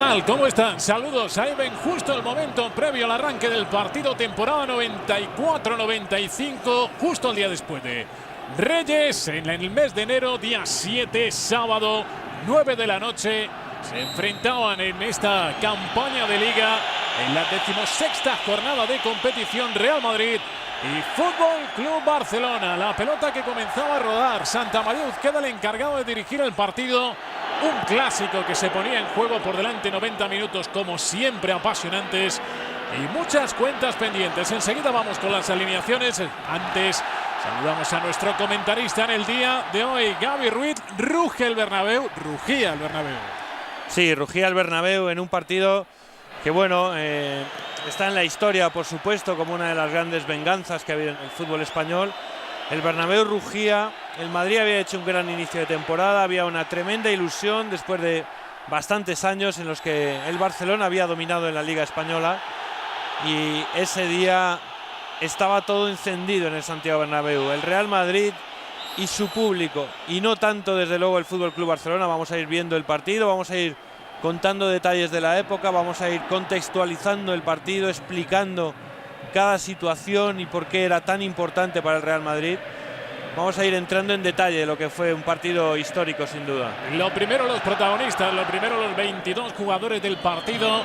¿Cómo están? Saludos. Ahí ven justo el momento previo al arranque del partido, temporada 94-95, justo el día después de Reyes, en el mes de enero, día 7, sábado, 9 de la noche. Se enfrentaban en esta campaña de liga, en la 16ª jornada de competición, Real Madrid y Fútbol Club Barcelona. La pelota que comenzaba a rodar. Santamaría queda el encargado de dirigir el partido. Un clásico que se ponía en juego por delante, 90 minutos como siempre apasionantes y muchas cuentas pendientes. Enseguida vamos con las alineaciones. Antes saludamos a nuestro comentarista en el día de hoy, Gaby Ruiz. Rugía el Bernabéu. Sí, rugía el Bernabéu en un partido que, bueno, está en la historia, por supuesto, como una de las grandes venganzas que ha habido en el fútbol español. El Bernabéu rugía. El Madrid había hecho un gran inicio de temporada, había una tremenda ilusión después de bastantes años en los que el Barcelona había dominado en la Liga Española, y ese día estaba todo encendido en el Santiago Bernabéu. El Real Madrid y su público, y no tanto desde luego el Fútbol Club Barcelona. Vamos a ir viendo el partido, vamos a ir contando detalles de la época, vamos a ir contextualizando el partido, explicando cada situación y por qué era tan importante para el Real Madrid. Vamos a ir entrando en detalle de lo que fue un partido histórico, sin duda. Lo primero los protagonistas, lo primero los 22 jugadores del partido.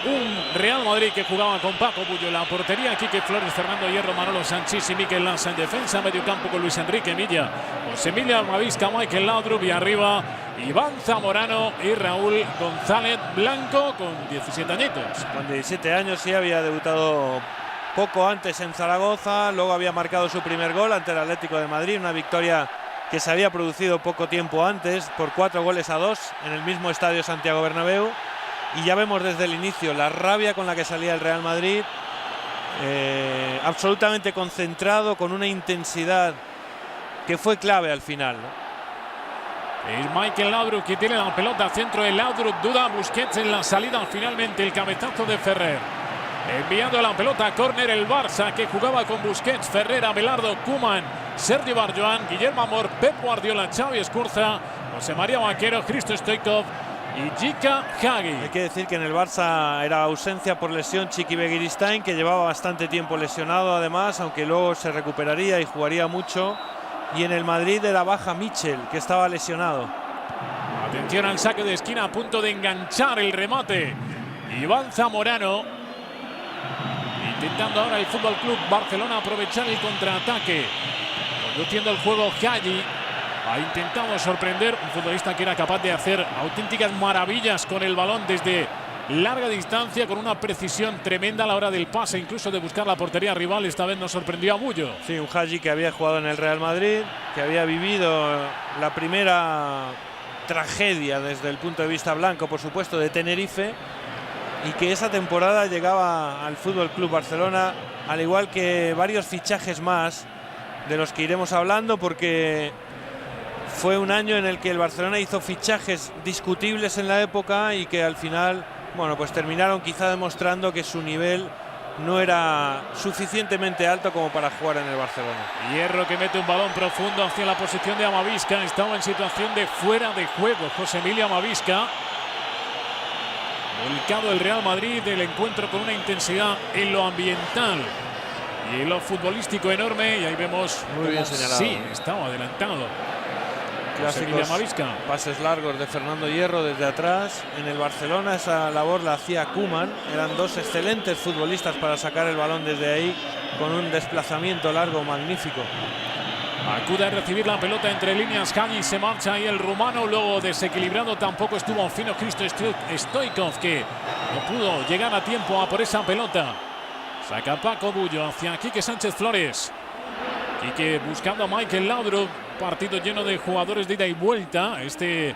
Con un Real Madrid que jugaba con Paco Bullo en la portería, Quique Flores, Fernando Hierro, Manolo Sanchís y Mikel Lanza en defensa, medio campo con Luis Enrique Milla, José Emilio Amavisca, Mikel Laudrup, y arriba Iván Zamorano y Raúl González Blanco, con 17 añitos. Con 17 años, sí, había debutado poco antes en Zaragoza, luego había marcado su primer gol ante el Atlético de Madrid, una victoria que se había producido poco tiempo antes por 4-2 en el mismo estadio Santiago Bernabéu. Y ya vemos desde el inicio la rabia con la que salía el Real Madrid, absolutamente concentrado, con una intensidad que fue clave al final, ¿no? Es Mikel Laudrup que tiene la pelota, centro de Laudrup, duda Busquets en la salida, finalmente el cabezazo de Ferrer. Enviando la pelota a córner el Barça, que jugaba con Busquets, Ferrer, Abelardo, Koeman, Sergio Barjoan, Guillermo Amor, Pep Guardiola, Xavi Escurza, José María Vaquero, Hristo Stoichkov y Jika Hagi. Hay que decir que en el Barça era ausencia por lesión Chiqui Begiristain, que llevaba bastante tiempo lesionado además, aunque luego se recuperaría y jugaría mucho. Y en el Madrid era baja Michel, que estaba lesionado. Atención al saque de esquina, a punto de enganchar el remate Iván Zamorano. Intentando ahora el Fútbol Club Barcelona aprovechar el contraataque, conduciendo el juego. Hagi ha intentado sorprender, un futbolista que era capaz de hacer auténticas maravillas con el balón desde larga distancia, con una precisión tremenda a la hora del pase, incluso de buscar la portería rival. Esta vez nos sorprendió a Bullo. Sí, un Hagi que había jugado en el Real Madrid, que había vivido la primera tragedia desde el punto de vista blanco, por supuesto, de Tenerife, y que esa temporada llegaba al Fútbol Club Barcelona, al igual que varios fichajes más de los que iremos hablando, porque fue un año en el que el Barcelona hizo fichajes discutibles en la época y que al final, bueno, pues terminaron quizá demostrando que su nivel no era suficientemente alto como para jugar en el Barcelona. Hierro que mete un balón profundo hacia la posición de Amavisca. Estaba en situación de fuera de juego José Emilio Amavisca. Volcado el Real Madrid del encuentro con una intensidad en lo ambiental y en lo futbolístico enorme. Y ahí vemos muy bien señalado. Sí, estaba adelantado. Clásicos pases largos de Fernando Hierro desde atrás. En el Barcelona esa labor la hacía Koeman. Eran dos excelentes futbolistas para sacar el balón desde ahí, con un desplazamiento largo magnífico. Acude a recibir la pelota entre líneas Hagi, se marcha ahí el rumano, luego desequilibrado tampoco estuvo fino Hristo Stoichkov, que no pudo llegar a tiempo a por esa pelota. Saca Paco Bullo hacia Quique Sánchez Flores. Quique buscando a Mikel Laudrup. Partido lleno de jugadores de ida y vuelta. Este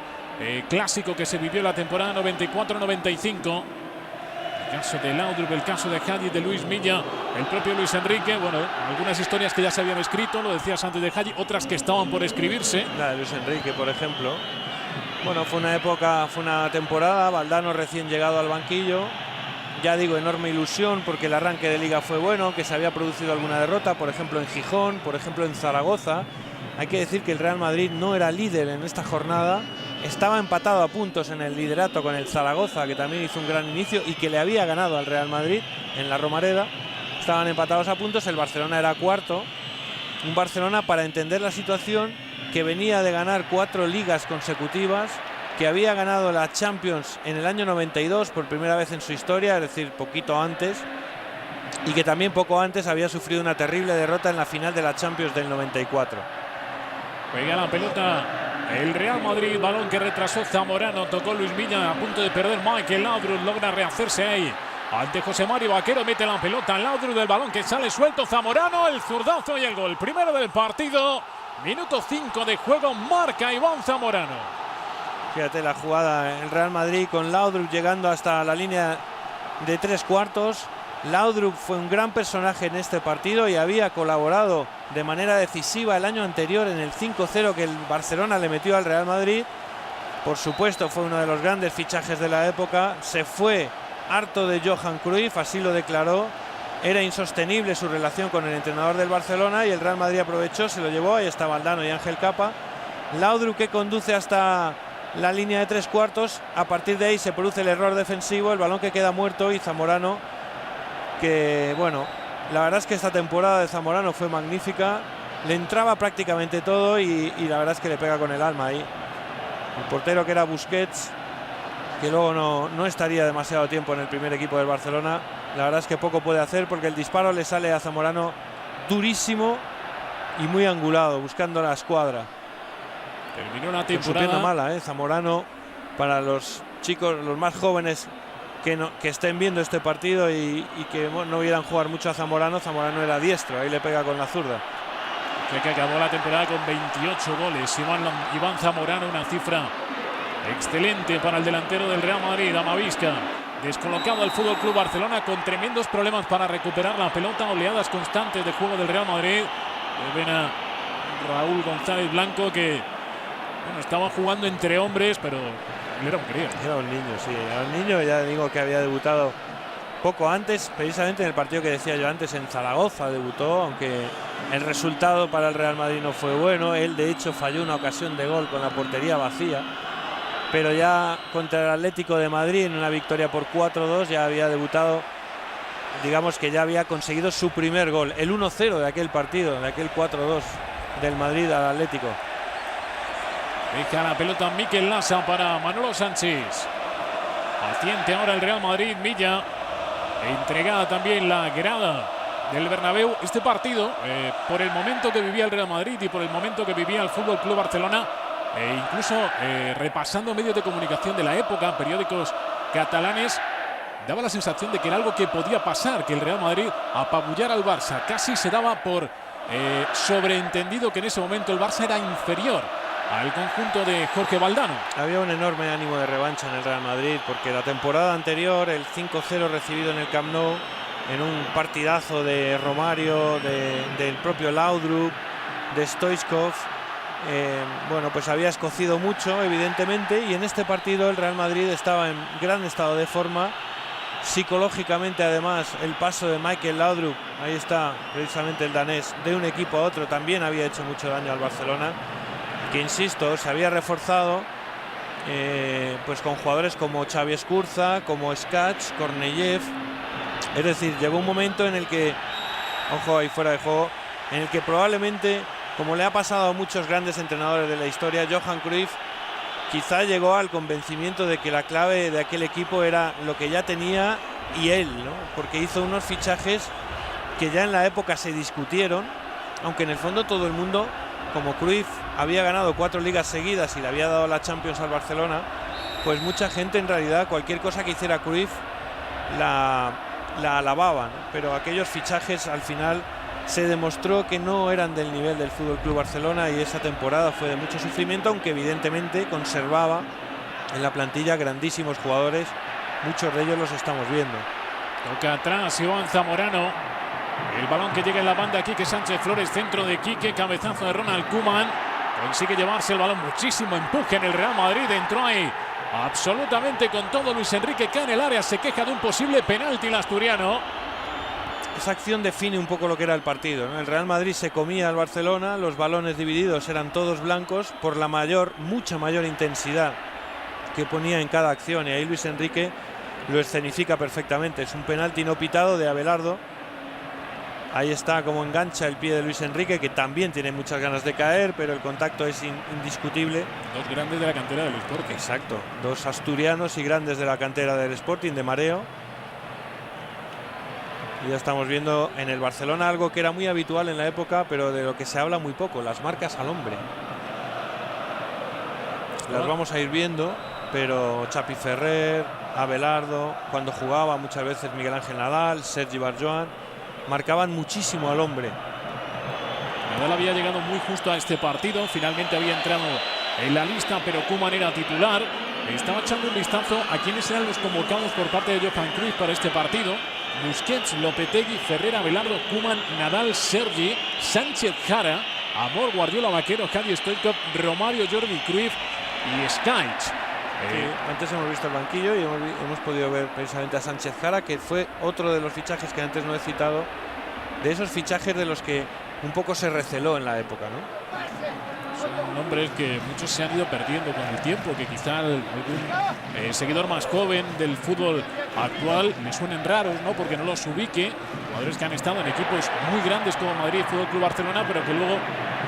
clásico que se vivió la temporada 94-95. El caso de Laudrup, el caso de Hagi, de Luis Milla, el propio Luis Enrique. Bueno, algunas historias que ya se habían escrito, lo decías antes de Hagi, otras que estaban por escribirse. La de Luis Enrique, por ejemplo. Bueno, fue una época, fue una temporada, Valdano recién llegado al banquillo. Ya digo, enorme ilusión porque el arranque de liga fue bueno, que se había producido alguna derrota, por ejemplo en Gijón, por ejemplo en Zaragoza. Hay que decir que el Real Madrid no era líder en esta jornada estaba empatado a puntos en el liderato con el Zaragoza, que también hizo un gran inicio y que le había ganado al Real Madrid en la Romareda. Estaban empatados a puntos, el Barcelona era cuarto. Un Barcelona, para entender la situación, que venía de ganar 4 ligas consecutivas, que había ganado la Champions en el año 92 por primera vez en su historia, es decir, poquito antes, y que también poco antes había sufrido una terrible derrota en la final de la Champions del 94. Juega la pelota el Real Madrid, balón que retrasó Zamorano, tocó Luis Villa, a punto de perder Michael Laudrup, logra rehacerse ahí ante José Mari Vaquero, mete la pelota al Laudrup, del balón que sale suelto, Zamorano, el zurdazo y el gol, primero del partido, minuto 5 de juego, marca Iván Zamorano. Fíjate la jugada, el Real Madrid con Laudrup llegando hasta la línea de 3/4. Laudrup fue un gran personaje en este partido y había colaborado de manera decisiva el año anterior en el 5-0 que el Barcelona le metió al Real Madrid. Por supuesto, fue uno de los grandes fichajes de la época. Se fue harto de Johan Cruyff, así lo declaró. Era insostenible su relación con el entrenador del Barcelona y el Real Madrid aprovechó, se lo llevó. Ahí está Valdano y Ángel Capa. Laudrup, que conduce hasta la línea de 3/4. A partir de ahí se produce el error defensivo, el balón que queda muerto, y Zamorano, que bueno, la verdad es que esta temporada de Zamorano fue magnífica, le entraba prácticamente todo y la verdad es que le pega con el alma ahí. El portero, que era Busquets, que luego no estaría demasiado tiempo en el primer equipo del Barcelona, la verdad es que poco puede hacer porque el disparo le sale a Zamorano durísimo y muy angulado, buscando la escuadra. Terminó la temporada. Supiendo mala, Zamorano, para los chicos, los más jóvenes que estén viendo este partido y que no vieran jugar mucho a Zamorano. Zamorano era diestro, ahí le pega con la zurda. Que acabó la temporada con 28 goles. Iván Zamorano, una cifra excelente para el delantero del Real Madrid, Amavisca. Descolocado al Fútbol Club Barcelona con tremendos problemas para recuperar la pelota, oleadas constantes de juego del Real Madrid. Ven a Raúl González Blanco, que bueno, estaba jugando entre hombres, pero él era un crío. Era un niño, sí, era un niño. Ya digo que había debutado poco antes, precisamente en el partido que decía yo antes, en Zaragoza debutó, aunque el resultado para el Real Madrid no fue bueno. Él, de hecho, falló una ocasión de gol con la portería vacía, pero ya contra el Atlético de Madrid, en una victoria por 4-2, ya había debutado, digamos que ya había conseguido su primer gol, el 1-0 de aquel partido, de aquel 4-2 del Madrid al Atlético. Deja la pelota Mikel Lasa para Manolo Sánchez. Paciente ahora el Real Madrid, Villa. Entregada también la grada del Bernabéu. Este partido, por el momento que vivía el Real Madrid y por el momento que vivía el Fútbol Club Barcelona, incluso repasando medios de comunicación de la época, periódicos catalanes, daba la sensación de que era algo que podía pasar, que el Real Madrid apabullara al Barça. Casi se daba por sobreentendido que en ese momento el Barça era inferior al conjunto de Jorge Valdano. Había un enorme ánimo de revancha en el Real Madrid, porque la temporada anterior, el 5-0 recibido en el Camp Nou, en un partidazo de Romario, del propio Laudrup, de Stoichkov, bueno, pues había escocido mucho, evidentemente, y en este partido el Real Madrid estaba en gran estado de forma. Psicológicamente, además, el paso de Michael Laudrup, ahí está precisamente el danés, de un equipo a otro, también había hecho mucho daño al Barcelona, que, insisto, se había reforzado pues con jugadores como Xavi Escurza, como Skach, Korneyev. Es decir, llegó un momento en el que, ojo ahí fuera de juego, en el que probablemente, como le ha pasado a muchos grandes entrenadores de la historia, Johan Cruyff quizá llegó al convencimiento de que la clave de aquel equipo era lo que ya tenía y él, ¿no? Porque hizo unos fichajes que ya en la época se discutieron, aunque en el fondo todo el mundo, como Cruyff había ganado 4 ligas seguidas y le había dado la Champions al Barcelona, pues mucha gente, en realidad, cualquier cosa que hiciera Cruyff la alababa, ¿no? Pero aquellos fichajes, al final, se demostró que no eran del nivel del Fútbol Club Barcelona, y esa temporada fue de mucho sufrimiento, aunque evidentemente conservaba en la plantilla grandísimos jugadores. Muchos de ellos los estamos viendo. Toca atrás Iván Zamorano. El balón que llega en la banda, Quique Sánchez Flores, centro de Quique, cabezazo de Ronald Koeman. Consigue llevarse el balón, muchísimo empuje en el Real Madrid. Entró ahí absolutamente con todo Luis Enrique, cae en el área, se queja de un posible penalti el asturiano. esa acción define un poco lo que era el partido, ¿no? El Real Madrid se comía al Barcelona, los balones divididos eran todos blancos por la mucha mayor intensidad que ponía en cada acción, y ahí Luis Enrique lo escenifica perfectamente. Es un penalti no pitado de Abelardo. Ahí está como engancha el pie de Luis Enrique, que también tiene muchas ganas de caer, pero el contacto es indiscutible. Dos grandes de la cantera del Sporting. Exacto, dos asturianos y grandes de la cantera del Sporting, de mareo. Y ya estamos viendo en el Barcelona algo que era muy habitual en la época, pero de lo que se habla muy poco, las marcas al hombre. Las vamos a ir viendo, pero Chapi Ferrer, Abelardo, cuando jugaba muchas veces Miguel Ángel Nadal, Sergi Barjoan, marcaban muchísimo al hombre. Nadal había llegado muy justo a este partido, finalmente había entrado en la lista, pero Koeman era titular. Estaba echando un vistazo a quienes eran los convocados por parte de Johan Cruyff para este partido. Busquets, Lopetegui, Ferrer, Abelardo, Koeman, Nadal, Sergi, Sánchez Jara, Amor, Guardiola, Vaquero, Hagi Stoichkov, Romario, Jordi Cruyff y Skaich. Antes hemos visto el banquillo y hemos podido ver precisamente a Sánchez Jara, que fue otro de los fichajes que antes no he citado, de esos fichajes de los que un poco se receló en la época, ¿no? Son nombres que muchos se han ido perdiendo con el tiempo, que quizá algún seguidor más joven del fútbol actual le suenen raros, ¿no? Porque no los ubique. Jugadores que han estado en equipos muy grandes como Madrid y Fútbol Club Barcelona, pero que luego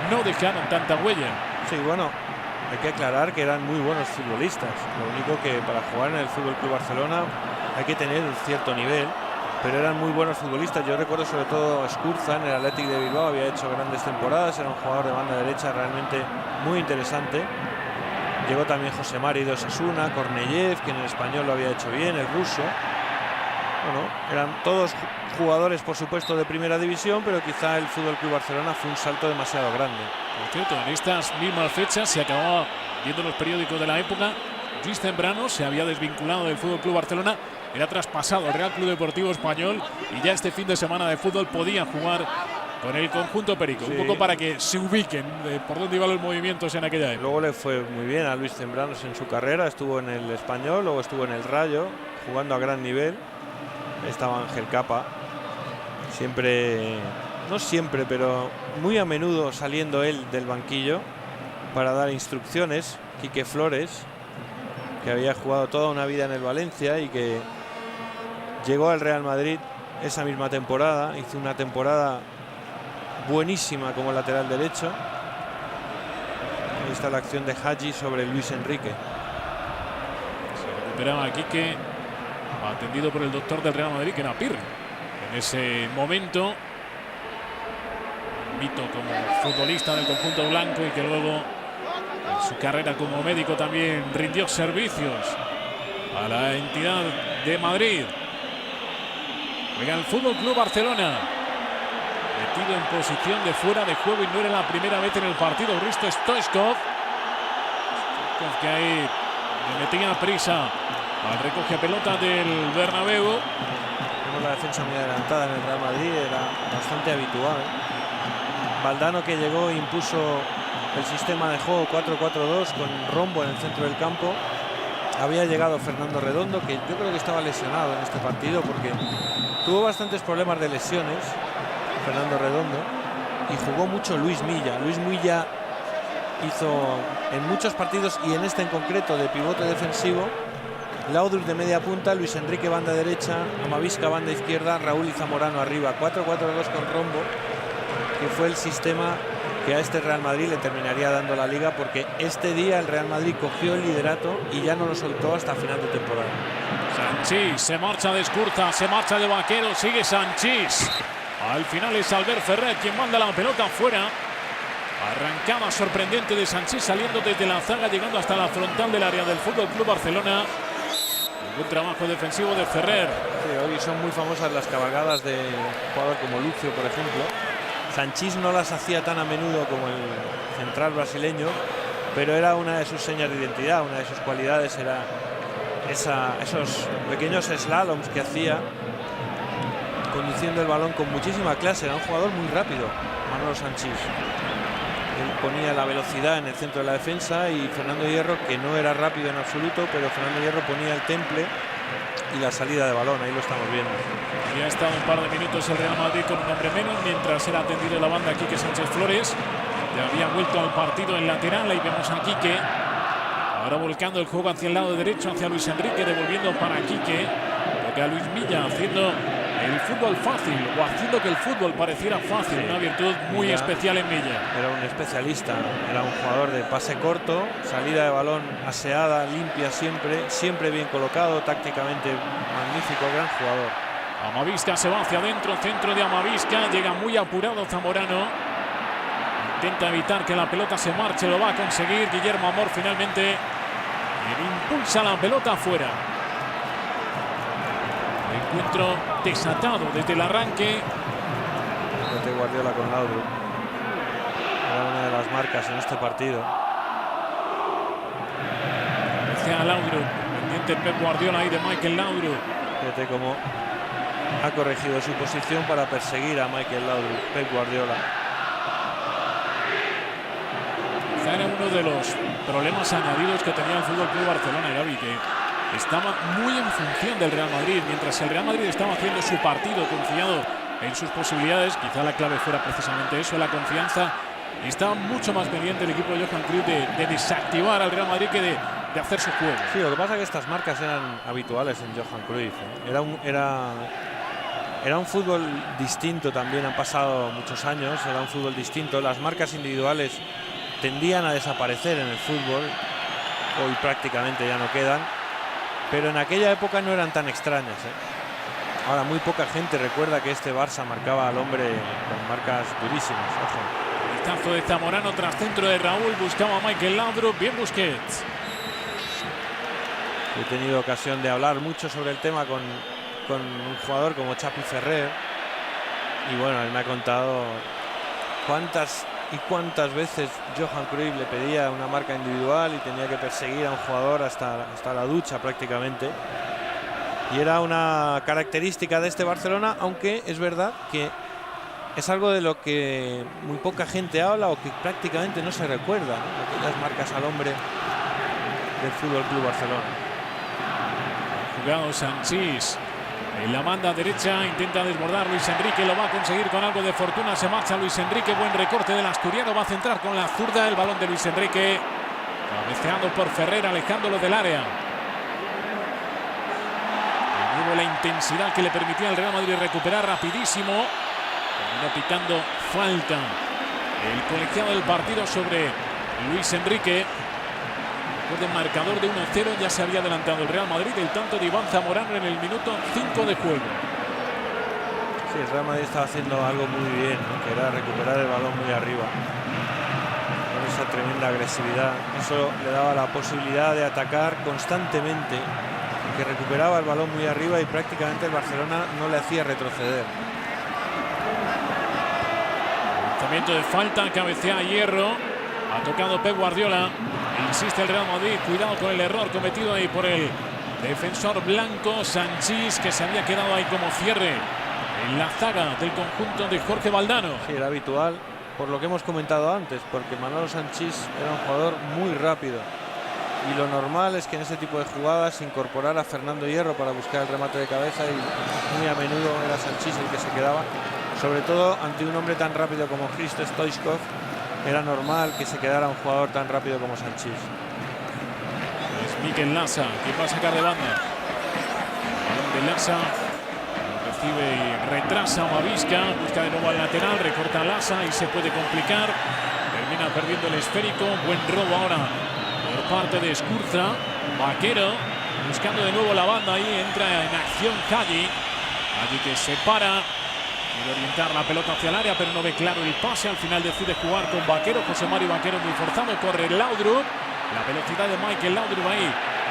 no dejaron tanta huella. Sí, bueno, hay que aclarar que eran muy buenos futbolistas. Lo único que para jugar en el Fútbol Club Barcelona hay que tener un cierto nivel, pero eran muy buenos futbolistas. Yo recuerdo sobre todo Skurza en el Athletic de Bilbao, había hecho grandes temporadas, era un jugador de banda derecha realmente muy interesante. Llegó también José Mari de Osasuna, Korneyev, que en el Español lo había hecho bien, el ruso. Bueno, eran todos jugadores, por supuesto, de primera división, pero quizá el Fútbol Club Barcelona fue un salto demasiado grande. Por cierto, en estas mismas fechas se acababa viendo los periódicos de la época. Luis Zambrano se había desvinculado del Fútbol Club Barcelona, era traspasado al Real Club Deportivo Español y ya este fin de semana de fútbol podía jugar con el conjunto perico, sí. Un poco para que se ubiquen por dónde iban los movimientos en aquella época. Luego le fue muy bien a Luis Zambrano en su carrera, estuvo en el Español, luego estuvo en el Rayo, jugando a gran nivel. Estaba Ángel Capa, siempre, no siempre, pero muy a menudo saliendo él del banquillo para dar instrucciones. Quique Flores, que había jugado toda una vida en el Valencia y que llegó al Real Madrid esa misma temporada, hizo una temporada buenísima como lateral derecho. Ahí está la acción de Hagi sobre Luis Enrique. Se recuperaba Quique, atendido por el doctor del Real Madrid, que era Pirri. En ese momento, mito como futbolista del conjunto blanco y que luego en su carrera como médico también rindió servicios a la entidad de Madrid. Juega el Fútbol Club Barcelona, metido en posición de fuera de juego y no era la primera vez en el partido. Hristo Stoichkov, que ahí le metía prisa al recoge pelota del Bernabéu. La defensa muy adelantada en el Real Madrid era bastante habitual. Valdano, que llegó e impuso el sistema de juego 4-4-2 con Rombo en el centro del campo. Había llegado Fernando Redondo, que yo creo que estaba lesionado en este partido porque tuvo bastantes problemas de lesiones, Fernando Redondo, y jugó mucho Luis Milla. Luis Milla hizo en muchos partidos, y en este en concreto, de pivote defensivo. Laudrup de media punta, Luis Enrique banda derecha, Amavisca banda izquierda, Raúl y Zamorano arriba. 4-4-2 con Rombo, que fue el sistema que a este Real Madrid le terminaría dando la liga, porque este día el Real Madrid cogió el liderato y ya no lo soltó hasta final de temporada. Sanchís se marcha de Skurza, se marcha de Vaquero, sigue Sanchís. Al final es Albert Ferrer quien manda la pelota fuera. Arrancada sorprendente de Sanchís saliendo desde la zaga, llegando hasta la frontal del área del Fútbol Club Barcelona. Un trabajo defensivo de Ferrer. Sí, hoy son muy famosas las cabalgadas de un jugador como Lucio, por ejemplo. Sanchís no las hacía tan a menudo como el central brasileño, pero era una de sus señas de identidad, una de sus cualidades era esos pequeños slaloms que hacía conduciendo el balón con muchísima clase. Era un jugador muy rápido, Manolo Sanchís. Él ponía la velocidad en el centro de la defensa y Fernando Hierro, que no era rápido en absoluto, pero Fernando Hierro ponía el temple y la salida de balón, ahí lo estamos viendo. Había estado un par de minutos el Real Madrid con un hombre menos mientras era atendido la banda Quique Sánchez Flores. Ya había vuelto al partido en lateral, ahí vemos a Quique. Ahora volcando el juego hacia el lado derecho, hacia Luis Enrique, devolviendo para Quique. Toca a Luis Milla haciendo el fútbol fácil, o haciendo que el fútbol pareciera fácil, sí. Una virtud muy especial en Milla. Era un especialista, era un jugador de pase corto, salida de balón aseada, limpia siempre bien colocado, tácticamente magnífico, gran jugador. Amavisca se va hacia adentro, centro de Amavisca, llega muy apurado Zamorano. Intenta evitar que la pelota se marche, lo va a conseguir Guillermo Amor finalmente. Impulsa la pelota afuera. Encuentro desatado desde el arranque. Guardiola con Laudrup. Era una de las marcas en este partido. Decía Laudrup, pendiente Pep Guardiola ahí de Michael Laudrup. Fíjate cómo ha corregido su posición para perseguir a Michael Laudrup, Pep Guardiola. Era uno de los problemas añadidos que tenía el Fútbol Club Barcelona, Gavi, que estaba muy en función del Real Madrid. Mientras el Real Madrid estaba haciendo su partido confiado en sus posibilidades, quizá la clave fuera precisamente eso, la confianza. Estaba mucho más pendiente el equipo de Johan Cruyff de desactivar al Real Madrid que de hacer su juego. Sí, lo que pasa es que estas marcas eran habituales en Johan Cruyff, ¿eh? Era un fútbol distinto también, han pasado muchos años, era un fútbol distinto. Las marcas individuales tendían a desaparecer en el fútbol, hoy prácticamente ya no quedan, pero en aquella época no eran tan extrañas, ¿eh? Ahora muy poca gente recuerda que este Barça marcaba al hombre con marcas durísimas. Ojo. Vistazo de Zamorano tras centro de Raúl, buscaba a Michael Laudrup, bien Busquets. He tenido ocasión de hablar mucho sobre el tema con un jugador como Chapi Ferrer, y bueno, él me ha contado cuántas veces Johan Cruyff le pedía una marca individual y tenía que perseguir a un jugador hasta la ducha prácticamente. Y era una característica de este Barcelona, aunque es verdad que es algo de lo que muy poca gente habla o que prácticamente no se recuerda, ¿no? Aquellas marcas al hombre del Fútbol Club Barcelona. Jugado Sanchís en la banda derecha, intenta desbordar Luis Enrique, lo va a conseguir con algo de fortuna, se marcha Luis Enrique, buen recorte del asturiano, va a centrar con la zurda el balón de Luis Enrique, cabeceando por Ferrer, alejándolo del área. De nuevo la intensidad que le permitía al Real Madrid recuperar rapidísimo, terminó pitando falta el colegiado del partido sobre Luis Enrique. Después del marcador de 1-0 ya se había adelantado el Real Madrid, el tanto de Iván Zamorano en el minuto 5 de juego. Sí, el Real Madrid estaba haciendo algo muy bien, ¿no? Que era recuperar el balón muy arriba, con esa tremenda agresividad. Eso le daba la posibilidad de atacar constantemente, que recuperaba el balón muy arriba y prácticamente el Barcelona no le hacía retroceder. Lanzamiento de falta, cabecea Hierro, ha tocado Pep Guardiola. Insiste el Real Madrid, cuidado con el error cometido ahí por el defensor blanco Sanchís, que se había quedado ahí como cierre en la zaga del conjunto de Jorge Valdano. Sí, era habitual, por lo que hemos comentado antes, porque Manolo Sanchís era un jugador muy rápido y lo normal es que en ese tipo de jugadas incorporara a Fernando Hierro para buscar el remate de cabeza, y muy a menudo era Sanchís el que se quedaba, sobre todo ante un hombre tan rápido como Hristo Stoichkov. Era normal que se quedara un jugador tan rápido como Sanchís. Es Mikel Lasa, que va a sacar de banda. Balón de Lasa, recibe y retrasa Amavisca, busca de nuevo al lateral, recorta Lasa y se puede complicar. Termina perdiendo el esférico, buen robo ahora por parte de Escurza. Vaquero buscando de nuevo la banda, ahí entra en acción Hagi. Hagi que se para. Quiere orientar la pelota hacia el área, pero no ve claro el pase. Al final decide jugar con Vaquero. José Mario Vaquero muy forzado. Corre Laudrup. La velocidad de Michael Laudrup ahí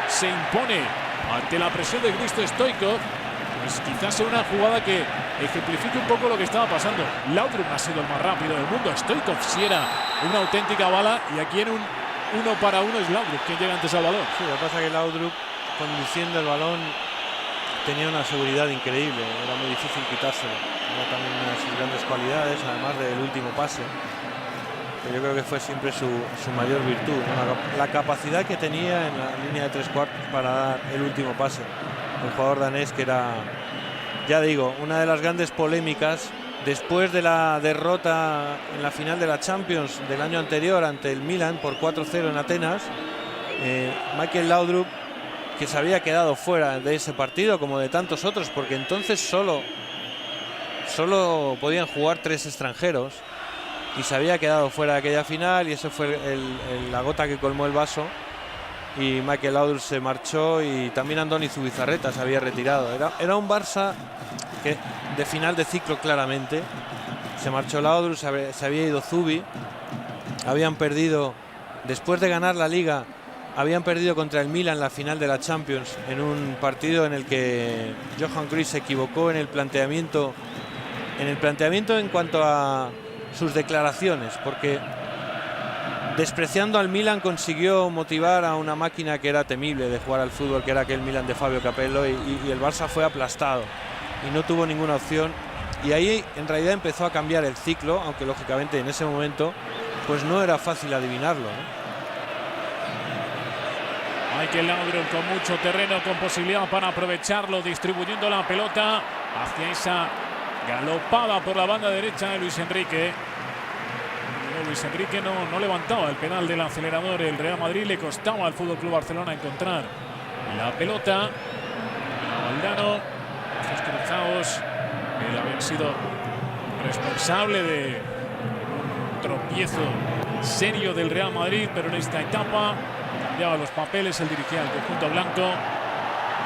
se impone ante la presión de Hristo Stoichkov. Pues quizás sea una jugada que ejemplifique un poco lo que estaba pasando. Laudrup ha sido el más rápido del mundo. Stoichkov sí era una auténtica bala. Y aquí en un 1 para 1 es Laudrup quien llega antes al balón. Sí, lo que pasa es que Laudrup, conduciendo el balón, tenía una seguridad increíble. Era muy difícil quitárselo. Era también una de sus grandes cualidades, además del último pase, que yo creo que fue siempre su mayor virtud, ¿no? La capacidad que tenía en la línea de 3/4 para dar el último pase. el jugador danés, que era, ya digo, una de las grandes polémicas después de la derrota en la final de la Champions del año anterior ante el Milan por 4-0 en Atenas. Michael Laudrup, que se había quedado fuera de ese partido como de tantos otros, porque entonces solo podían jugar 3 extranjeros, y se había quedado fuera de aquella final, y eso fue la gota que colmó el vaso, y Michael Laudrup se marchó, y también Andoni Zubizarreta se había retirado. Era un Barça que de final de ciclo claramente. Se marchó Laudrup, se había ido Zubi, habían perdido, después de ganar la Liga, habían perdido contra el Milan la final de la Champions, en un partido en el que Johan Cruyff se equivocó en el planteamiento en cuanto a sus declaraciones, porque despreciando al Milan consiguió motivar a una máquina que era temible de jugar al fútbol, que era aquel Milan de Fabio Capello, y el Barça fue aplastado y no tuvo ninguna opción, y ahí en realidad empezó a cambiar el ciclo, aunque lógicamente en ese momento pues no era fácil adivinarlo, ¿no? Michael Laudrup con mucho terreno, con posibilidad para aprovecharlo, distribuyendo la pelota hacia esa galopada por la banda derecha de Luis Enrique. Luis Enrique no levantaba el pedal del acelerador. El Real Madrid le costaba al FC Barcelona encontrar la pelota. Valdano, ojos cruzados, él había sido responsable de un tropiezo serio del Real Madrid, pero en esta etapa cambiaba los papeles, él dirigía el conjunto blanco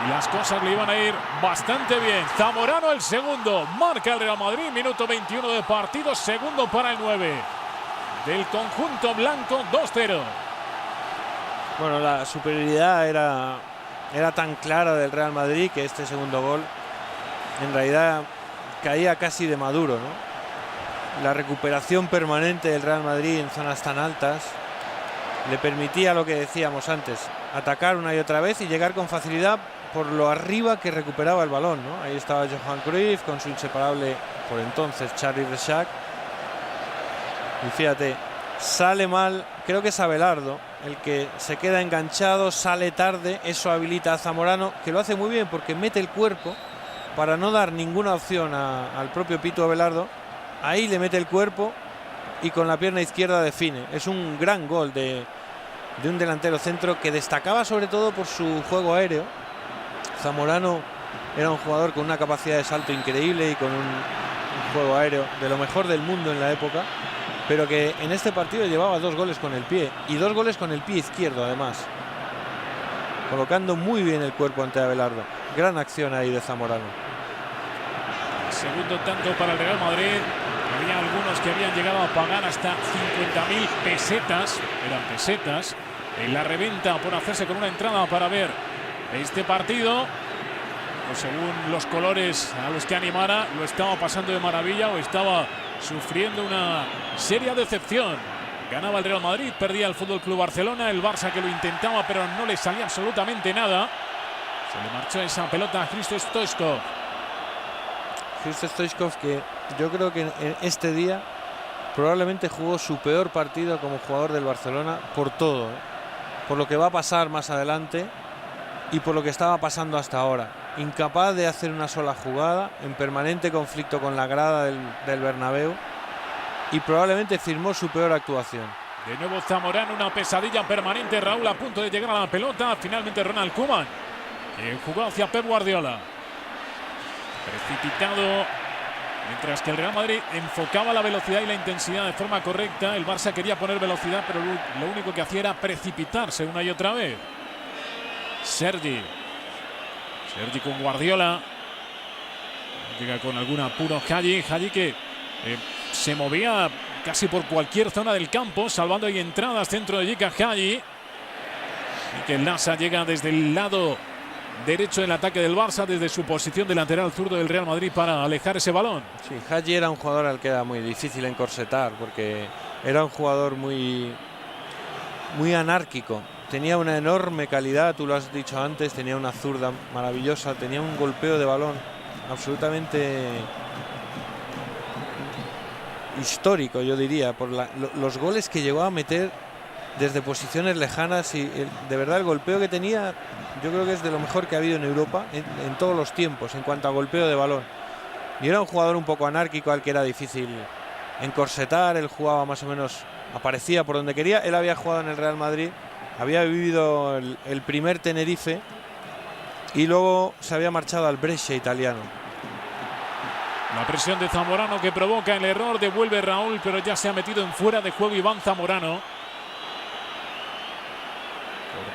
y las cosas le iban a ir bastante bien. Zamorano el segundo, marca el Real Madrid, minuto 21 de partido, segundo para el 9 del conjunto blanco, 2-0. Bueno, la superioridad era tan clara del Real Madrid que este segundo gol en realidad caía casi de Maduro, ¿no? La recuperación permanente del Real Madrid en zonas tan altas le permitía lo que decíamos antes, atacar una y otra vez y llegar con facilidad por lo arriba que recuperaba el balón, ¿no? Ahí estaba Johan Cruyff con su inseparable por entonces Charlie Rexach. Y fíjate, sale mal, creo que es Abelardo el que se queda enganchado, sale tarde, eso habilita a Zamorano, que lo hace muy bien porque mete el cuerpo para no dar ninguna opción al propio Pitu Abelardo. Ahí le mete el cuerpo y con la pierna izquierda define. Es un gran gol de un delantero centro que destacaba sobre todo por su juego aéreo. Zamorano era un jugador con una capacidad de salto increíble y con un juego aéreo de lo mejor del mundo en la época, pero que en este partido llevaba 2 goles con el pie, y 2 goles con el pie izquierdo además, colocando muy bien el cuerpo ante Abelardo. Gran acción ahí de Zamorano. Segundo tanto para el Real Madrid. Había algunos que habían llegado a pagar hasta 50.000 pesetas, eran pesetas, en la reventa por hacerse con una entrada para ver este partido. Pues según los colores a los que animara, lo estaba pasando de maravilla o estaba sufriendo una seria decepción. Ganaba el Real Madrid, perdía el FC Barcelona, el Barça que lo intentaba pero no le salía absolutamente nada. Se le marchó esa pelota a Hristo Stoichkov. Hristo Stoichkov, que yo creo que en este día probablemente jugó su peor partido como jugador del Barcelona por todo, ¿eh? Por lo que va a pasar más adelante y por lo que estaba pasando hasta ahora. Incapaz de hacer una sola jugada, en permanente conflicto con la grada del Bernabéu, y probablemente firmó su peor actuación. De nuevo Zamorano, una pesadilla permanente. Raúl a punto de llegar a la pelota. Finalmente Ronald Koeman, que jugó hacia Pep Guardiola. Precipitado, mientras que el Real Madrid enfocaba la velocidad y la intensidad de forma correcta. El Barça quería poner velocidad, pero lo único que hacía era precipitarse una y otra vez. Sergi con Guardiola. Llega con algún apuro Hadji que se movía casi por cualquier zona del campo, salvando ahí entradas dentro de Jika Hadji. Y que el Lassa llega desde el lado derecho del ataque del Barça, desde su posición de lateral zurdo del Real Madrid, para alejar ese balón. Sí, Hadji era un jugador al que era muy difícil encorsetar, porque era un jugador muy anárquico. Tenía una enorme calidad, tú lo has dicho antes, tenía una zurda maravillosa, tenía un golpeo de balón absolutamente histórico, yo diría, por los goles que llegó a meter desde posiciones lejanas y de verdad el golpeo que tenía yo creo que es de lo mejor que ha habido en Europa en todos los tiempos en cuanto a golpeo de balón. Y era un jugador un poco anárquico al que era difícil encorsetar. Él jugaba más o menos, aparecía por donde quería. Él había jugado en el Real Madrid, había vivido el primer Tenerife y luego se había marchado al Brescia italiano. La presión de Zamorano que provoca el error, devuelve Raúl, pero ya se ha metido en fuera de juego Iván Zamorano.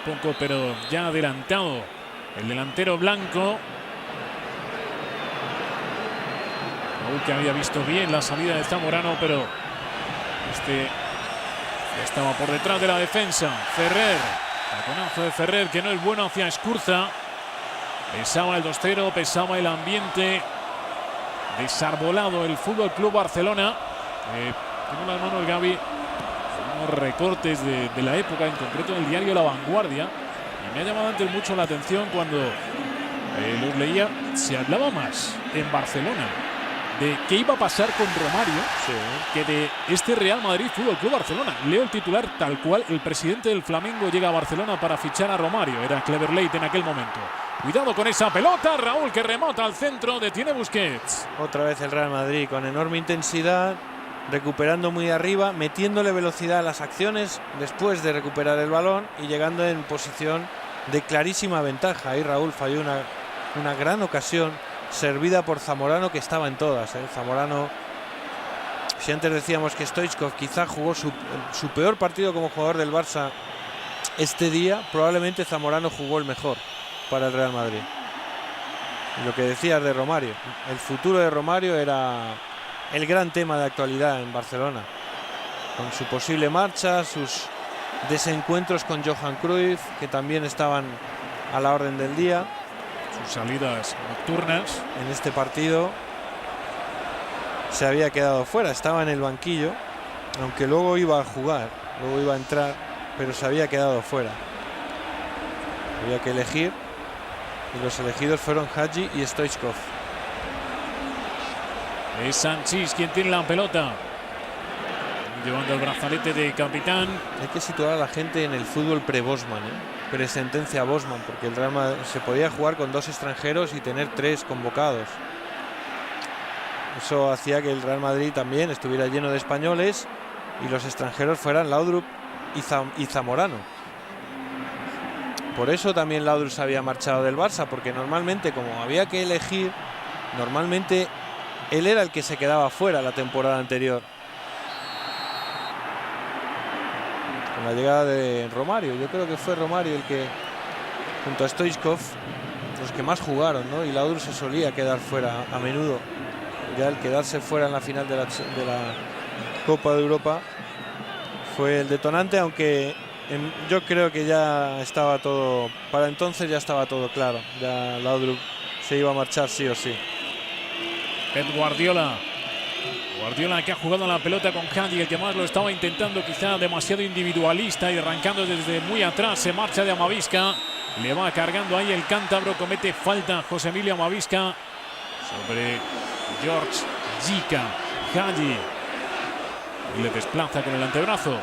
Por poco, pero ya adelantado el delantero blanco. Raúl que había visto bien la salida de Zamorano, pero estaba por detrás de la defensa. Ferrer, taconazo de Ferrer que no es bueno hacia Escurza. Pesaba el 2-0, pesaba el ambiente. Desarbolado el Fútbol Club Barcelona. Tengo las manos Gaby unos recortes de la época, en concreto del diario La Vanguardia, y me ha llamado antes mucho la atención cuando los leía. Se hablaba más en Barcelona de qué iba a pasar con Romario, sí, que de este Real Madrid Fútbol Club Barcelona. Leo el titular tal cual: el presidente del Flamengo llega a Barcelona para fichar a Romario. Era Cleverleit en aquel momento. Cuidado con esa pelota, Raúl que remata al centro, detiene Busquets. Otra vez el Real Madrid con enorme intensidad, recuperando muy arriba, metiéndole velocidad a las acciones después de recuperar el balón y llegando en posición de clarísima ventaja. Ahí Raúl falló una gran ocasión servida por Zamorano, que estaba en todas. Zamorano, si antes decíamos que Stoichkov quizá jugó su peor partido como jugador del Barça este día, probablemente Zamorano jugó el mejor para el Real Madrid. Y lo que decías de Romario, el futuro de Romario era el gran tema de actualidad en Barcelona, con su posible marcha, sus desencuentros con Johan Cruyff, que también estaban a la orden del día, sus salidas nocturnas. En este partido se había quedado fuera, estaba en el banquillo, aunque luego iba a jugar, luego iba a entrar, pero se había quedado fuera. Había que elegir y los elegidos fueron Hagi y Stoichkov. Es Sanchís quien tiene la pelota, llevando el brazalete de capitán. Hay que situar a la gente en el fútbol pre-Bosman, pre-sentencia Bosman, porque el Real Madrid se podía jugar con 2 extranjeros y tener 3 convocados. Eso hacía que el Real Madrid también estuviera lleno de españoles y los extranjeros fueran Laudrup y Zamorano. Por eso también Laudrup se había marchado del Barça, porque normalmente, como había que elegir, normalmente él era el que se quedaba fuera la temporada anterior. Con la llegada de Romario, yo creo que fue Romario el que, junto a Stoichkov, los que más jugaron, ¿no? Y Laudrup se solía quedar fuera a menudo. Ya el quedarse fuera en la final de la Copa de Europa fue el detonante, aunque yo creo que ya estaba todo, para entonces ya estaba todo claro. Ya Laudrup se iba a marchar sí o sí. Pep Guardiola que ha jugado la pelota con Hagi, el que más lo estaba intentando, quizá demasiado individualista y arrancando desde muy atrás. Se marcha de Amavisca, le va cargando ahí el cántabro, comete falta José Emilio Amavisca sobre George Gica. Hagi y le desplaza con el antebrazo.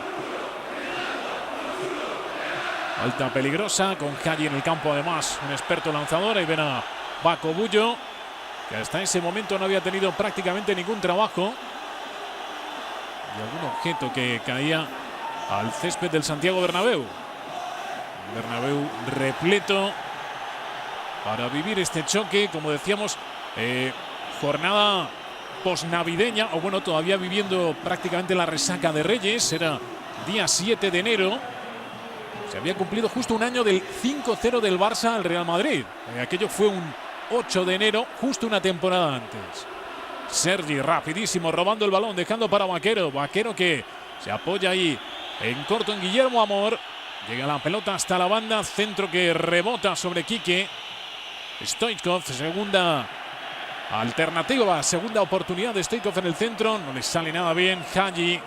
Falta peligrosa con Hagi en el campo, además un experto lanzador. Ahí ven a Paco Bullo, que hasta ese momento no había tenido prácticamente ningún trabajo, y algún objeto que caía al césped del Santiago Bernabéu. Bernabéu repleto para vivir este choque, como decíamos, jornada posnavideña, o bueno, todavía viviendo prácticamente la resaca de Reyes. Era día 7 de enero. Se había cumplido justo un año del 5-0 del Barça al Real Madrid. Aquello fue un 8 de enero, justo una temporada antes. Sergi rapidísimo, robando el balón, dejando para Vaquero. Vaquero que se apoya ahí en corto en Guillermo Amor. Llega la pelota hasta la banda, centro que rebota sobre Quique. Stoichkov, segunda alternativa, segunda oportunidad de Stoichkov en el centro. No le sale nada bien. Hagi,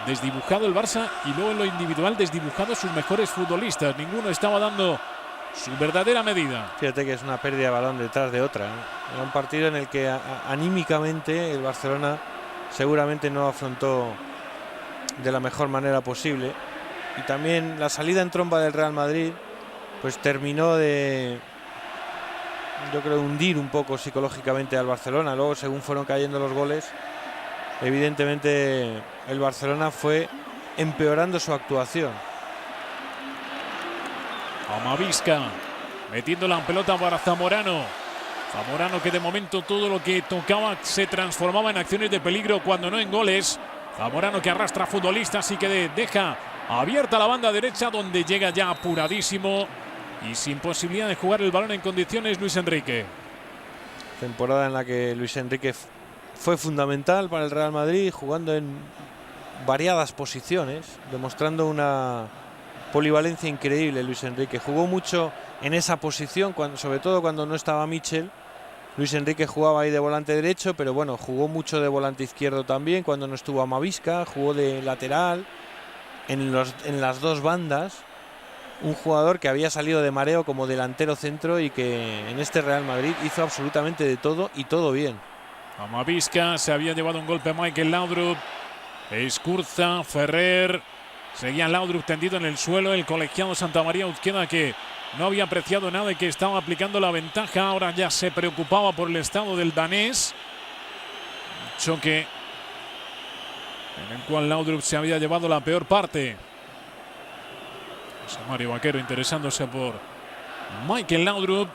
desdibujado el Barça, y luego en lo individual desdibujado sus mejores futbolistas. Ninguno estaba dando su verdadera medida. Fíjate que es una pérdida de balón detrás de otra, ¿eh? Era un partido en el que anímicamente el Barcelona seguramente no afrontó de la mejor manera posible. y también la salida en tromba del Real Madrid pues terminó de, yo creo, hundir un poco psicológicamente al Barcelona. Luego, según fueron cayendo los goles, evidentemente el Barcelona fue empeorando su actuación. Amavisca metiendo la pelota para Zamorano. Zamorano, que de momento todo lo que tocaba se transformaba en acciones de peligro, cuando no en goles. Zamorano, que arrastra futbolistas y que deja abierta la banda derecha, donde llega ya apuradísimo y sin posibilidad de jugar el balón en condiciones Luis Enrique. Temporada en la que Luis Enrique fue fundamental para el Real Madrid, jugando en variadas posiciones, demostrando una polivalencia increíble. Luis Enrique jugó mucho en esa posición, sobre todo cuando no estaba Michel. Luis Enrique jugaba ahí de volante derecho, pero bueno, jugó mucho de volante izquierdo también cuando no estuvo Amavisca, jugó de lateral en las dos bandas. Un jugador que había salido de mareo como delantero centro y que en este Real Madrid hizo absolutamente de todo y todo bien. Amavisca, se había llevado un golpe a Michael Laudrup. Escurza, Ferrer. Seguía Laudrup tendido en el suelo. El colegiado Santamaría Uzqueda, que no había apreciado nada y que estaba aplicando la ventaja, ahora ya se preocupaba por el estado del danés. Un choque en el cual Laudrup se había llevado la peor parte. José Mario Vaquero interesándose por Michael Laudrup.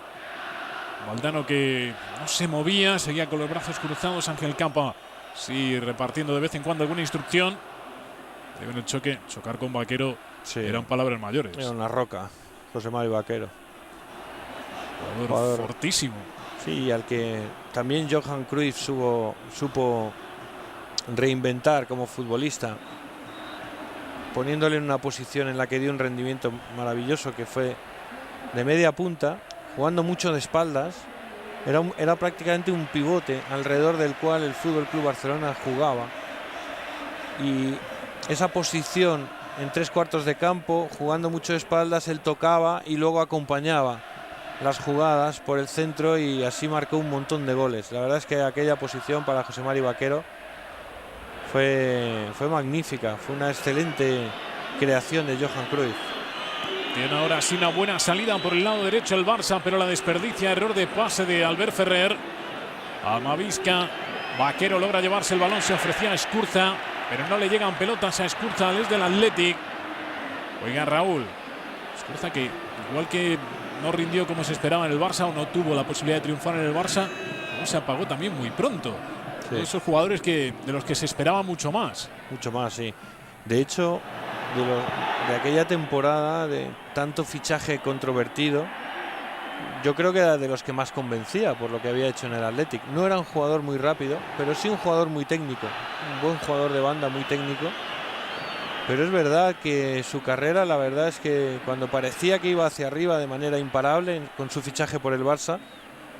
Valdano, que no se movía, seguía con los brazos cruzados. Ángel Campa sí repartiendo de vez en cuando alguna instrucción. En el choque, chocar con Vaquero, sí, eran palabras mayores. Era una roca, José Mario Vaquero. Jugador fortísimo. Sí, al que también Johan Cruyff supo reinventar como futbolista, poniéndole en una posición en la que dio un rendimiento maravilloso, que fue de media punta, jugando mucho de espaldas. Era prácticamente un pivote alrededor del cual el Fútbol Club Barcelona jugaba. Y esa posición en 3/4 de campo, jugando mucho de espaldas, él tocaba y luego acompañaba las jugadas por el centro, y así marcó un montón de goles. La verdad es que aquella posición para José Mario Vaquero fue magnífica, fue una excelente creación de Johan Cruyff. Tiene ahora sí una buena salida por el lado derecho el Barça, pero la desperdicia, error de pase de Albert Ferrer. Amavisca, Vaquero logra llevarse el balón, se ofrecía a Escurza, pero no le llegan pelotas a Escurza desde el Athletic. Oiga, Raúl, Escurza, que igual que no rindió como se esperaba en el Barça, o no tuvo la posibilidad de triunfar en el Barça, se apagó también muy pronto. Sí. Esos jugadores de los que se esperaba mucho más. Mucho más, sí. De hecho, de aquella temporada de tanto fichaje controvertido, yo creo que era de los que más convencía por lo que había hecho en el Athletic. No era un jugador muy rápido, pero sí un jugador muy técnico, un buen jugador de banda, muy técnico. Pero es verdad que su carrera, la verdad es que cuando parecía que iba hacia arriba de manera imparable con su fichaje por el Barça,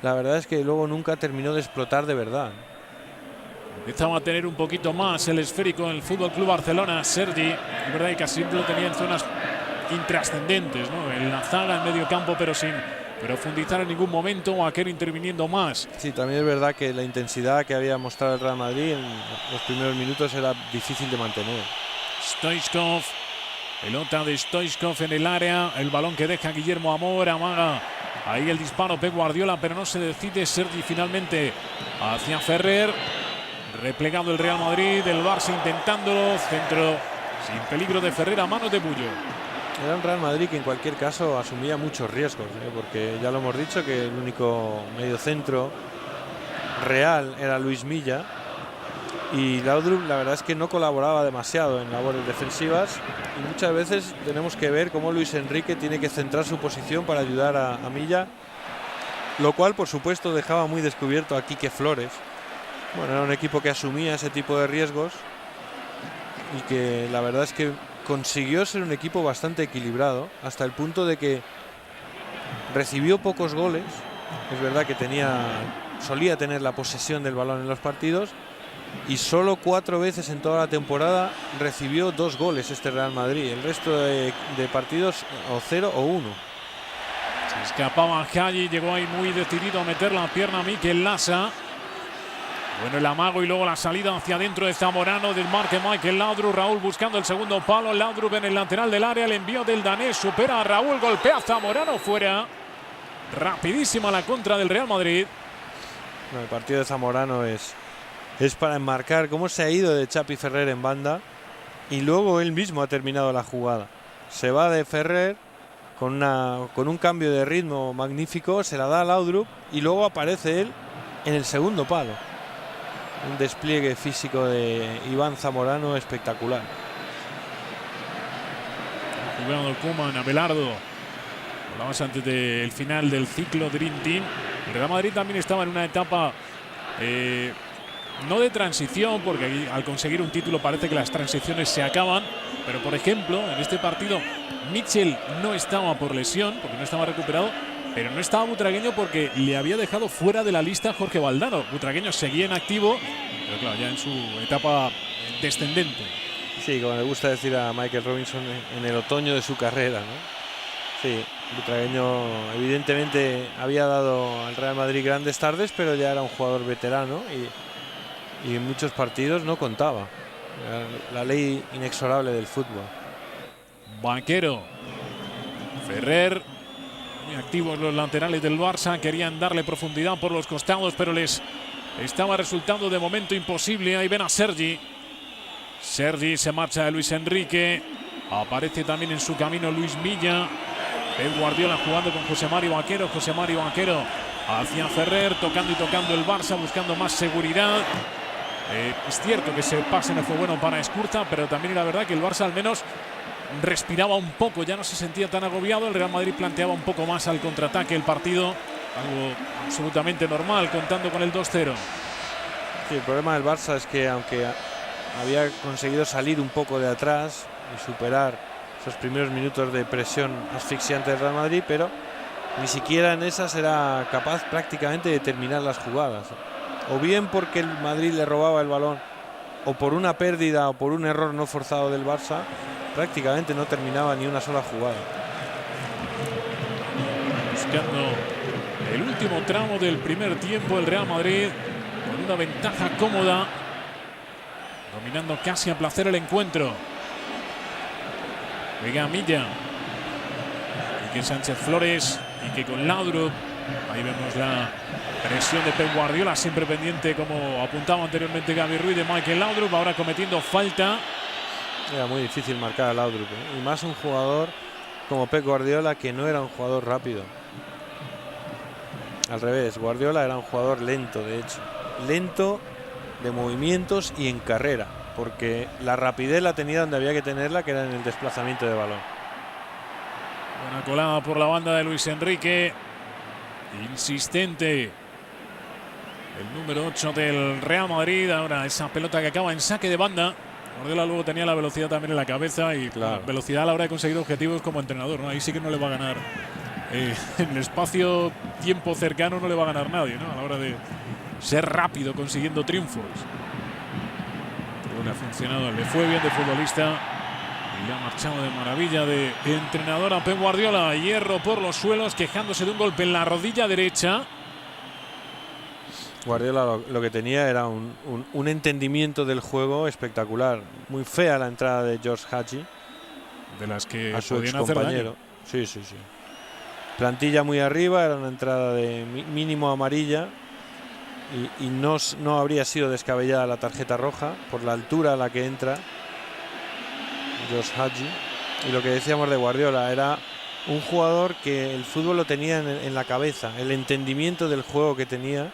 la verdad es que luego nunca terminó de explotar de verdad. Empezaba a tener un poquito más el esférico en el Fútbol Club Barcelona, Sergi. Es verdad que casi siempre lo tenía en zonas intrascendentes, ¿no? En la zaga, en medio campo, pero sin profundizar en ningún momento. Vaquero interviniendo más. Sí, también es verdad que la intensidad que había mostrado el Real Madrid en los primeros minutos era difícil de mantener. Stoichkov, pelota de Stoichkov en el área, el balón que deja Guillermo Amor, amaga ahí el disparo Pep Guardiola, pero no se decide. Sergi finalmente hacia Ferrer. Replegado el Real Madrid, el Barça intentándolo, centro sin peligro de Ferrer a manos de Bullo. Era un Real Madrid que en cualquier caso asumía muchos riesgos, porque ya lo hemos dicho que el único mediocentro real era Luis Milla, y Laudrup la verdad es que no colaboraba demasiado en labores defensivas, y muchas veces tenemos que ver cómo Luis Enrique tiene que centrar su posición para ayudar a Milla, lo cual por supuesto dejaba muy descubierto a Quique Flores. Bueno, era un equipo que asumía ese tipo de riesgos y que la verdad es que consiguió ser un equipo bastante equilibrado, hasta el punto de que recibió pocos goles. Es verdad que solía tener la posesión del balón en los partidos, y solo 4 veces en toda la temporada recibió 2 goles este Real Madrid. El resto de partidos o 0 o 1. Se escapaba Hagi, llegó ahí muy decidido a meter la pierna a Mikel Lasa. Bueno, el amago y luego la salida hacia adentro de Zamorano, desmarque Michael Laudrup. Raúl buscando el segundo palo. Laudrup en el lateral del área. El envío del danés supera a Raúl. Golpea a Zamorano fuera. Rapidísima la contra del Real Madrid. No, el partido de Zamorano es para enmarcar cómo se ha ido de Xavi Ferrer en banda. Y luego él mismo ha terminado la jugada. Se va de Ferrer con un cambio de ritmo magnífico. Se la da a Laudrup y luego aparece él en el segundo palo. Un despliegue físico de Iván Zamorano espectacular. Jugando el Koeman, Abelardo. Hablabas antes del final del ciclo Dream Team. El Real Madrid también estaba en una etapa no de transición, porque al conseguir un título parece que las transiciones se acaban. Pero por ejemplo, en este partido Mitchell no estaba por lesión, porque no estaba recuperado. Pero no estaba Butragueño porque le había dejado fuera de la lista Jorge Valdano. Butragueño seguía en activo, pero claro, ya en su etapa descendente. Sí, como le gusta decir a Michael Robinson, en el otoño de su carrera, ¿no? Sí, Butragueño evidentemente había dado al Real Madrid grandes tardes, pero ya era un jugador veterano y en muchos partidos no contaba. Era la ley inexorable del fútbol. Banquero, Ferrer. Muy activos los laterales del Barça, querían darle profundidad por los costados, pero les estaba resultando de momento imposible. Ahí ven a Sergi. Sergi se marcha de Luis Enrique. Aparece también en su camino Luis Milla. Pep Guardiola jugando con José Mario Banquero. José Mario Banquero hacia Ferrer, tocando y tocando el Barça, buscando más seguridad. Es cierto que ese pase no fue bueno para Escurza, pero también era verdad que el Barça al menos respiraba un poco, ya no se sentía tan agobiado. El Real Madrid planteaba un poco más al contraataque el partido, algo absolutamente normal, contando con el 2-0. Sí, el problema del Barça es que aunque había conseguido salir un poco de atrás y superar esos primeros minutos de presión asfixiante del Real Madrid, pero ni siquiera en esas era capaz prácticamente de terminar las jugadas. O bien porque el Madrid le robaba el balón, o por una pérdida o por un error no forzado del Barça, prácticamente no terminaba ni una sola jugada. Buscando el último tramo del primer tiempo, el Real Madrid con una ventaja cómoda, dominando casi a placer el encuentro. Juega Milla, Quique Sánchez Flores, y que con Laudrup. Ahí vemos la presión de Pep Guardiola, siempre pendiente, como apuntaba anteriormente Gaby Ruiz, de Michael Laudrup, ahora cometiendo falta. Era muy difícil marcar a Laudrup, ¿eh? Y más un jugador como Pep Guardiola, que no era un jugador rápido. Al revés, Guardiola era un jugador lento, de hecho. Lento de movimientos y en carrera, porque la rapidez la tenía donde había que tenerla, que era en el desplazamiento de balón. Una colada por la banda de Luis Enrique. Insistente el número 8 del Real Madrid. Ahora esa pelota que acaba en saque de banda. Guardiola luego tenía la velocidad también en la cabeza y claro, la velocidad a la hora de conseguir objetivos como entrenador, ¿no? Ahí sí que no le va a ganar. En el espacio-tiempo cercano no le va a ganar nadie, ¿no? A la hora de ser rápido consiguiendo triunfos. Pero le ha funcionado, le fue bien de futbolista y le ha marchado de maravilla de entrenador a Pep Guardiola. Hierro por los suelos, quejándose de un golpe en la rodilla derecha. Guardiola lo que tenía era un entendimiento del juego espectacular. Muy fea la entrada de George Hagi, de las que a su podían hacer compañero. Sí. Plantilla muy arriba, era una entrada de mínimo amarilla y no habría sido descabellada la tarjeta roja por la altura a la que entra George Hagi. Y lo que decíamos de Guardiola, era un jugador que el fútbol lo tenía en la cabeza, el entendimiento del juego que tenía.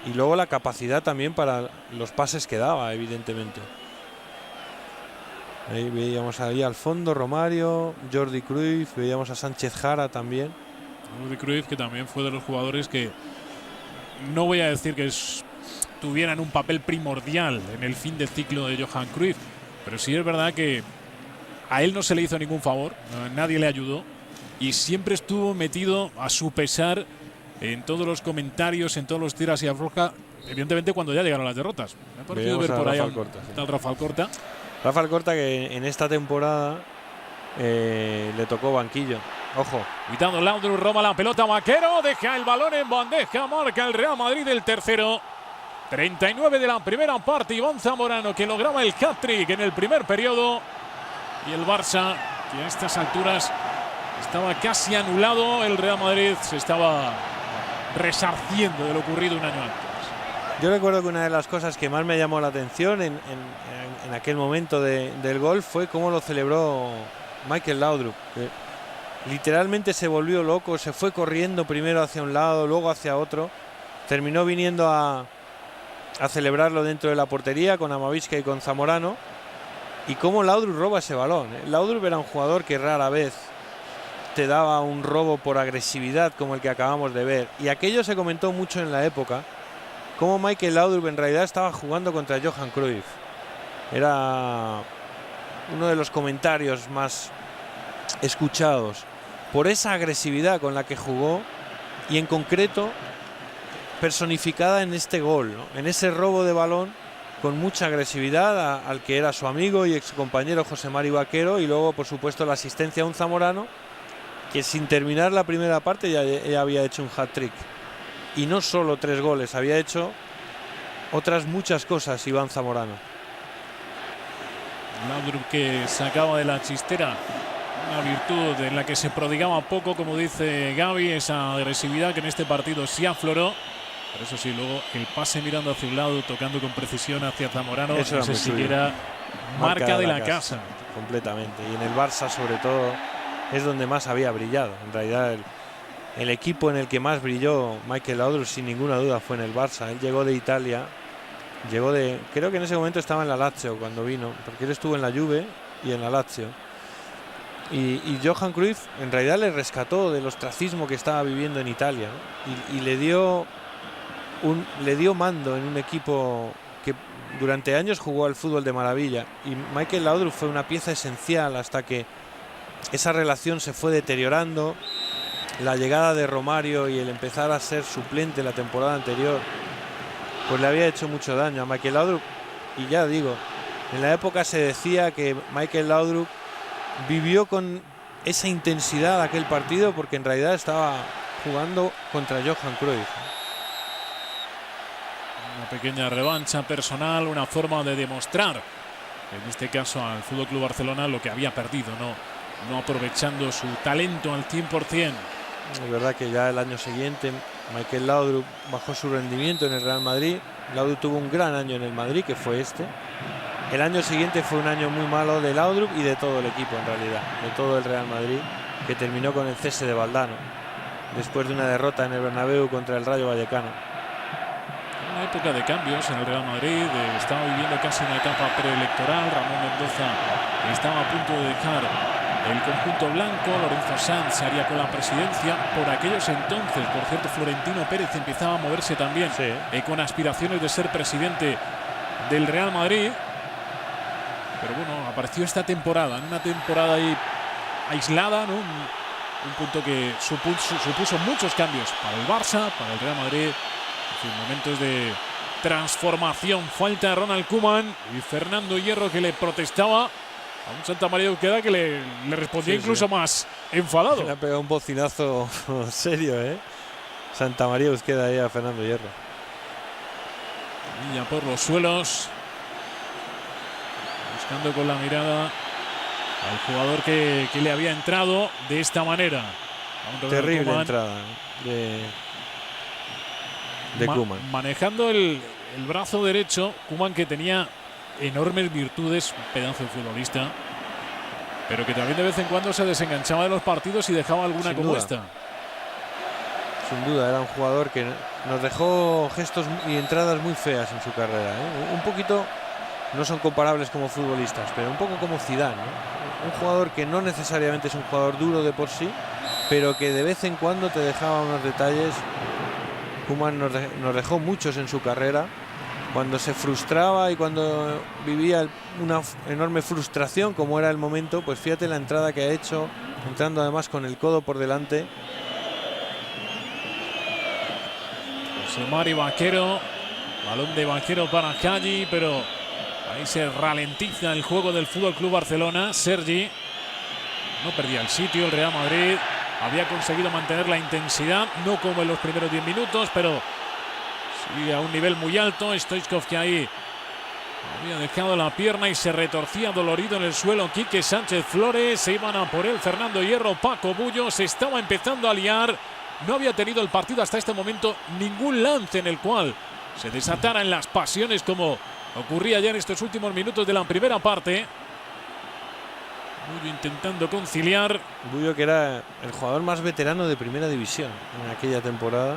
Y luego la capacidad también para los pases que daba, evidentemente. Ahí veíamos ahí al fondo Romario, Jordi Cruyff, veíamos a Sánchez Jara también. Jordi Cruyff, que también fue de los jugadores que no voy a decir que tuvieran un papel primordial en el fin de ciclo de Johan Cruyff, pero sí es verdad que a él no se le hizo ningún favor, nadie le ayudó y siempre estuvo metido a su pesar en todos los comentarios, en todos los tiras y afloja, evidentemente cuando ya llegaron las derrotas. Me ha parecido ver por ahí al Rafael Corta. Rafael Corta, que en esta temporada le tocó banquillo. Ojo. Quitando Laudrup, roba la pelota Banquero, deja el balón en bandeja, marca el Real Madrid el tercero. 39 de la primera parte. Iván Zamorano, que lograba el hat-trick en el primer periodo. Y el Barça, que a estas alturas estaba casi anulado. El Real Madrid se estaba resarciendo de lo ocurrido un año antes. Yo recuerdo que una de las cosas que más me llamó la atención en aquel momento del gol fue cómo lo celebró Michael Laudrup, que literalmente se volvió loco, se fue corriendo primero hacia un lado, luego hacia otro, terminó viniendo a celebrarlo dentro de la portería con Amavisca y con Zamorano, y cómo Laudrup roba ese balón. Laudrup era un jugador que rara vez te daba un robo por agresividad como el que acabamos de ver, y aquello se comentó mucho en la época, cómo Michael Laudrup en realidad estaba jugando contra Johan Cruyff. Era uno de los comentarios más escuchados por esa agresividad con la que jugó, y en concreto personificada en este gol, ¿no? En ese robo de balón con mucha agresividad al que era su amigo y ex compañero José Mari Vaquero, y luego por supuesto la asistencia a un Zamorano que sin terminar la primera parte ya había hecho un hat-trick, y no solo 3 goles, había hecho otras muchas cosas Iván Zamorano. Laudrup, que sacaba de la chistera una virtud en la que se prodigaba poco, como dice Gaby, esa agresividad que en este partido sí afloró. Pero eso sí, luego el pase mirando hacia un lado, tocando con precisión hacia Zamorano, eso no sé si era marca de la casa. Completamente. Y en el Barça sobre todo es donde más había brillado. En realidad el equipo en el que más brilló Michael Laudrup sin ninguna duda fue en el Barça. Él llegó de Italia, creo que en ese momento estaba en la Lazio cuando vino, porque él estuvo en la Juve y en la Lazio. Y Johan Cruyff en realidad le rescató del ostracismo que estaba viviendo en Italia, ¿no? Y le dio mando en un equipo que durante años jugó al fútbol de maravilla, y Michael Laudrup fue una pieza esencial hasta que esa relación se fue deteriorando. La llegada de Romario y el empezar a ser suplente la temporada anterior pues le había hecho mucho daño a Michael Laudrup. Y ya digo, en la época se decía que Michael Laudrup vivió con esa intensidad aquel partido porque en realidad estaba jugando contra Johan Cruyff. Una pequeña revancha personal, una forma de demostrar, en este caso al FC Barcelona, lo que había perdido, no aprovechando su talento al 100%. Es verdad que ya el año siguiente Michael Laudrup bajó su rendimiento en el Real Madrid. Laudrup tuvo un gran año en el Madrid, que fue este. El año siguiente fue un año muy malo de Laudrup y de todo el equipo, en realidad, de todo el Real Madrid, que terminó con el cese de Valdano después de una derrota en el Bernabéu contra el Rayo Vallecano. Una época de cambios en el Real Madrid, estaba viviendo casi una etapa preelectoral. Ramón Mendoza estaba a punto de dejar el conjunto blanco, Lorenzo Sanz se haría con la presidencia. Por aquellos entonces, por cierto, Florentino Pérez empezaba a moverse también, sí, con aspiraciones de ser presidente del Real Madrid. Pero bueno, apareció esta temporada, en una temporada ahí aislada, ¿no? Un punto que supuso muchos cambios para el Barça, para el Real Madrid. En fin, momentos de transformación. Falta de Ronald Koeman y Fernando Hierro, que le protestaba a un Santamaría Euskera que le respondía incluso más enfadado. Le ha pegado un bocinazo serio, Santamaría Euskera ahí a Fernando Hierro. Y ya por los suelos, buscando con la mirada al jugador que le había entrado de esta manera. Terrible Koeman, entrada de Koeman. Manejando el brazo derecho, Koeman, que tenía enormes virtudes, un pedazo de futbolista, pero que también de vez en cuando se desenganchaba de los partidos y dejaba alguna como esta. Sin duda, era un jugador que nos dejó gestos y entradas muy feas en su carrera, Un poquito, no son comparables como futbolistas, pero un poco como Zidane, Un jugador que no necesariamente es un jugador duro de por sí, pero que de vez en cuando te dejaba unos detalles. Koeman nos dejó muchos en su carrera, cuando se frustraba y cuando vivía una enorme frustración, como era el momento. Pues fíjate la entrada que ha hecho, entrando además con el codo por delante. José Mari Vaquero, balón de Vaquero para Caggi, pero ahí se ralentiza el juego del FC Barcelona. Sergi no perdía el sitio, el Real Madrid había conseguido mantener la intensidad, no como en los primeros 10 minutos, pero Sigue a un nivel muy alto. Stoichkov, que ahí había dejado la pierna y se retorcía dolorido en el suelo. Quique Sánchez Flores. Se iban a por él Fernando Hierro, Paco Bullo. Se estaba empezando a liar. No había tenido el partido hasta este momento ningún lance en el cual se desataran las pasiones como ocurría ya en estos últimos minutos de la primera parte. Bullo intentando conciliar. Bullo, que era el jugador más veterano de primera división en aquella temporada,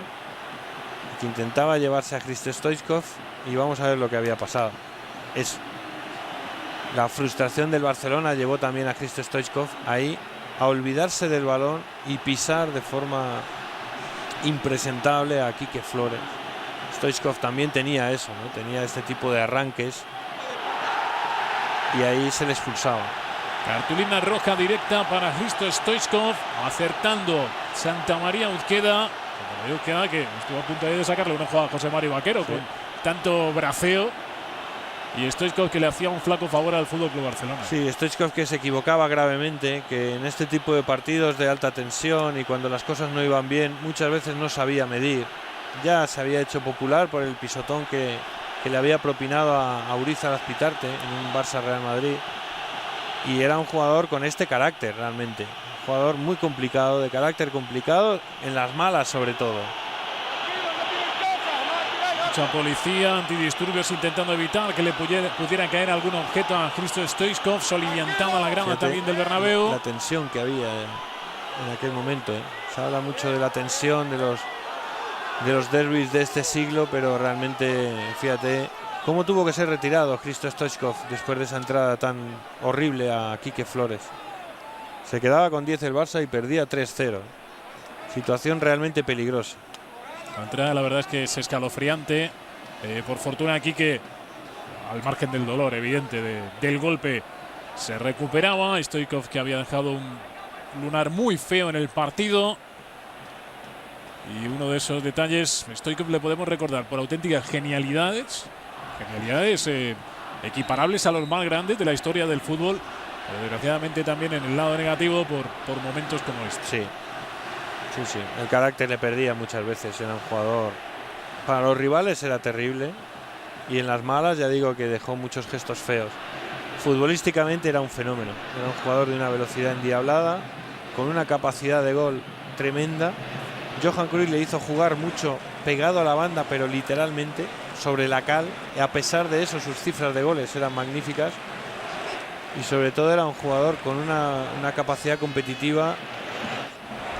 que intentaba llevarse a Hristo Stoichkov, y vamos a ver lo que había pasado. La frustración del Barcelona llevó también a Hristo Stoichkov ahí a olvidarse del balón y pisar de forma impresentable a Quique Flores. Stoichkov también tenía eso, ¿no? Tenía este tipo de arranques y ahí se le expulsaba. Cartulina roja directa para Hristo Stoichkov, acertando Santa María Uzqueda. Uzqueda, que estuvo a punto de sacarle una jugada a José Mario Vaquero, sí, con tanto braceo. Y Stoichkov, que le hacía un flaco favor al Fútbol Club Barcelona. Sí, Stoichkov, que se equivocaba gravemente, que en este tipo de partidos de alta tensión y cuando las cosas no iban bien, muchas veces no sabía medir. Ya se había hecho popular por el pisotón que le había propinado a Urizar Azpitarte en un Barça Real Madrid. Y era un jugador con este carácter realmente. Un jugador muy complicado, de carácter complicado, en las malas sobre todo. Mucha policía, antidisturbios intentando evitar que le pudiera caer algún objeto a Hristo Stoichkov. Soliviantaba la grama también del Bernabéu. La tensión que había en aquel momento. Se habla mucho de la tensión de los derbis de este siglo, pero realmente, fíjate cómo tuvo que ser retirado Hristo Stoichkov después de esa entrada tan horrible a Quique Flores. Se quedaba con 10 el Barça y perdía 3-0. Situación realmente peligrosa. La entrada, la verdad es que es escalofriante. Por fortuna, Quique, al margen del dolor evidente del golpe, se recuperaba. Stoichkov, que había dejado un lunar muy feo en el partido. Y uno de esos detalles, Stoichkov le podemos recordar por auténticas genialidades equiparables a los más grandes de la historia del fútbol, pero desgraciadamente también en el lado negativo por momentos como este. Sí, el carácter le perdía muchas veces, era un jugador, para los rivales era terrible, y en las malas ya digo que dejó muchos gestos feos. Futbolísticamente era un fenómeno, era un jugador de una velocidad endiablada, con una capacidad de gol tremenda. Johan Cruyff le hizo jugar mucho pegado a la banda, pero literalmente sobre la cal, y a pesar de eso sus cifras de goles eran magníficas, y sobre todo era un jugador con una capacidad competitiva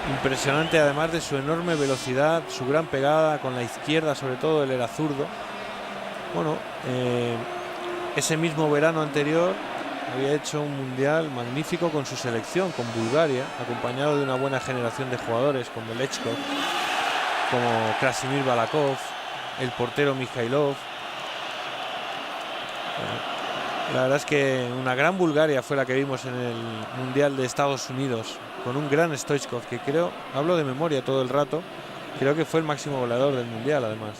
impresionante, además de su enorme velocidad, su gran pegada con la izquierda, sobre todo él era zurdo. Bueno, ese mismo verano anterior había hecho un mundial magnífico con su selección, con Bulgaria, acompañado de una buena generación de jugadores como Lechkov, como Krasimir Balakov, el portero Mikhailov. La verdad es que una gran Bulgaria fue la que vimos en el Mundial de Estados Unidos, con un gran Stoichkov, que creo, hablo de memoria todo el rato, creo que fue el máximo goleador del Mundial además.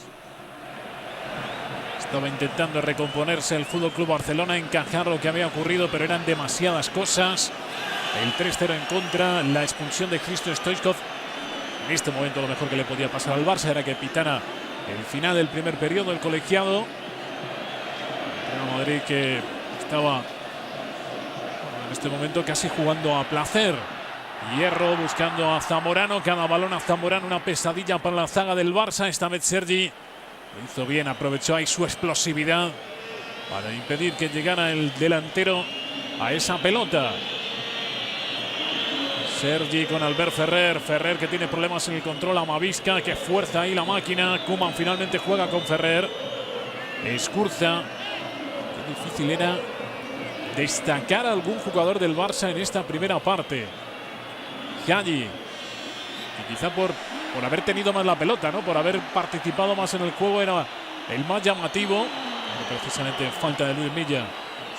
Estaba intentando recomponerse el Fútbol Club Barcelona, encajar lo que había ocurrido, pero eran demasiadas cosas. El 3-0 en contra, la expulsión de Hristo Stoichkov. En este momento lo mejor que le podía pasar al Barça era que pitara el final del primer periodo el colegiado. Real Madrid, que estaba en este momento casi jugando a placer. Hierro buscando a Zamorano, cada balón a Zamorano, una pesadilla para la zaga del Barça. Esta vez Sergi lo hizo bien, aprovechó ahí su explosividad para impedir que llegara el delantero a esa pelota. Sergi con Albert Ferrer, Ferrer que tiene problemas en el control, Amavisca que fuerza ahí la máquina. Koeman finalmente juega con Ferrer. Escurza. Qué difícil era destacar a algún jugador del Barça en esta primera parte. Hagi, que quizá por haber tenido más la pelota, ¿no? Por haber participado más en el juego, era el más llamativo. Precisamente falta de Luis Milla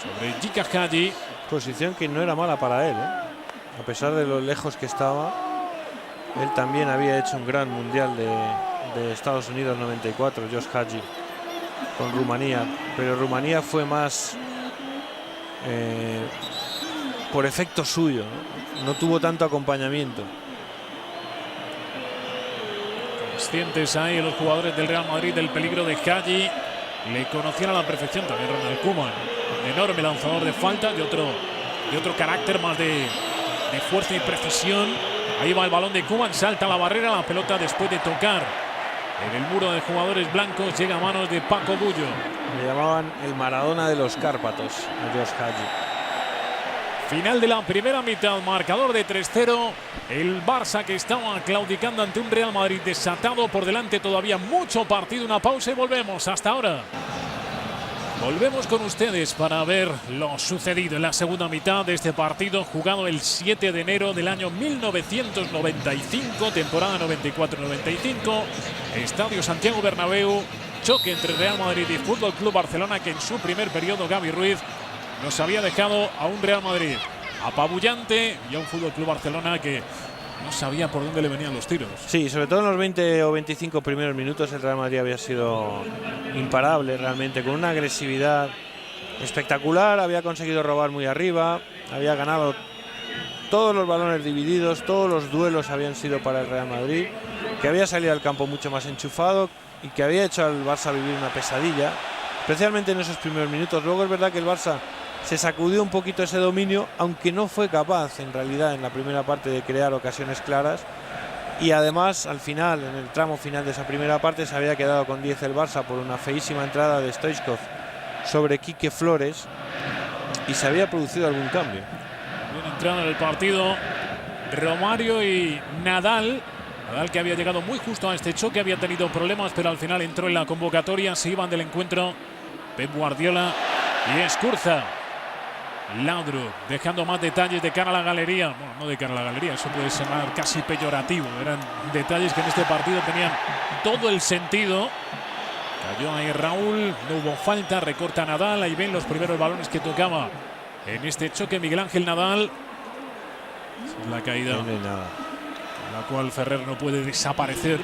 sobre Jika Hagi. Posición que no era mala para él, ¿eh? A pesar de lo lejos que estaba, él también había hecho un gran mundial de Estados Unidos 94, Josh Hagi, con Rumanía. Pero Rumanía fue más por efecto suyo, ¿no? No tuvo tanto acompañamiento. conscientes ahí los jugadores del Real Madrid del peligro de Hadji. Le conocían a la perfección también Ronald Koeman, un enorme lanzador de falta, de otro carácter más de fuerza y precisión. Ahí va el balón de Koeman, salta la barrera, la pelota después de tocar en el muro de jugadores blancos llega a manos de Paco Bullo. Le llamaban el Maradona de los Cárpatos a Josh Hadji. Final de la primera mitad, marcador de 3-0. El Barça que estaba claudicando ante un Real Madrid desatado, por delante todavía mucho partido. Una pausa y volvemos. Hasta ahora. Volvemos con ustedes para ver lo sucedido en la segunda mitad de este partido jugado el 7 de enero del año 1995, temporada 94-95, Estadio Santiago Bernabéu, choque entre Real Madrid y Fútbol Club Barcelona, que en su primer periodo Gavi Ruiz nos había dejado a un Real Madrid apabullante y a un Fútbol Club Barcelona que no sabía por dónde le venían los tiros. Sí, sobre todo en los 20 o 25 primeros minutos el Real Madrid había sido imparable realmente, con una agresividad espectacular, había conseguido robar muy arriba, había ganado todos los balones divididos, todos los duelos habían sido para el Real Madrid, que había salido al campo mucho más enchufado y que había hecho al Barça vivir una pesadilla, especialmente en esos primeros minutos. Luego es verdad que el Barça se sacudió un poquito ese dominio, aunque no fue capaz en realidad en la primera parte de crear ocasiones claras, y además al final, en el tramo final de esa primera parte, se había quedado con 10 el Barça por una feísima entrada de Stoichkov sobre Quique Flores y se había producido algún cambio. Buena entrada en el partido, Romario y Nadal. Nadal, que había llegado muy justo a este choque, había tenido problemas, pero al final entró en la convocatoria. Se iban del encuentro Pep Guardiola y Escurza. Laudrup dejando más detalles de cara a la galería. Bueno, no de cara a la galería, eso puede sonar casi peyorativo. Eran detalles que en este partido tenían todo el sentido. Cayó ahí Raúl, no hubo falta, recorta Nadal. Ahí ven los primeros balones que tocaba en este choque Miguel Ángel Nadal. Es la caída No hay nada. en la cual Ferrer no puede desaparecer.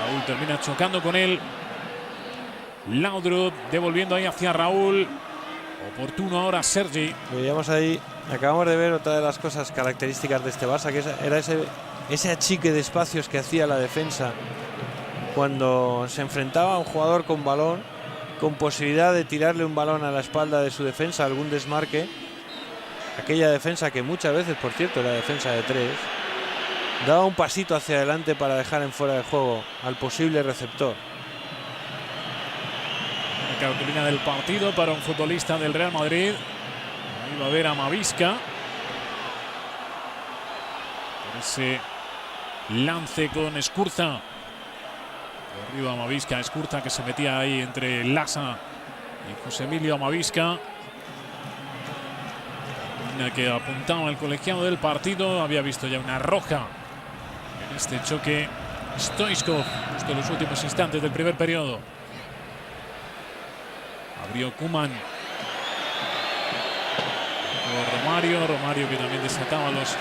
Raúl termina chocando con él. Laudrup devolviendo ahí hacia Raúl. Oportuno ahora Sergi. Veíamos ahí, acabamos de ver otra de las cosas características de este Barça, que era ese achique de espacios que hacía la defensa cuando se enfrentaba a un jugador con balón, con posibilidad de tirarle un balón a la espalda de su defensa, algún desmarque. Aquella defensa que muchas veces, por cierto, era defensa de 3, daba un pasito hacia adelante para dejar en fuera de juego al posible receptor. Cartulina del partido para un futbolista del Real Madrid. Ahí va a ver a Mavisca. Por ese lance con Escurza. Arriba Mavisca, Escurza, que se metía ahí entre Lasa y José Emilio Mavisca. Una que apuntaba al colegiado del partido. Había visto ya una roja en este choque. Stoichkov, justo en los últimos instantes del primer periodo. Abrió Koeman. Romario que también desataba los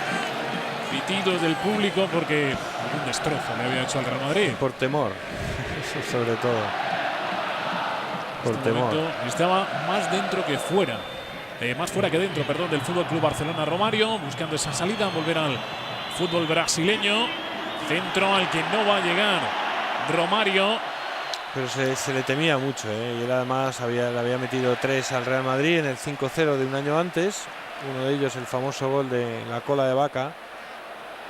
pitidos del público porque algún destrozo le había hecho al Real Madrid. Por temor, eso sobre todo. Por temor. Estaba más dentro que fuera. Más fuera que dentro, perdón, del Fútbol Club Barcelona. Romario buscando esa salida, volver al fútbol brasileño. Centro al que no va a llegar Romario. Pero se le temía mucho, y él además le había metido 3 al Real Madrid en el 5-0 de un año antes. Uno de ellos el famoso gol de la cola de vaca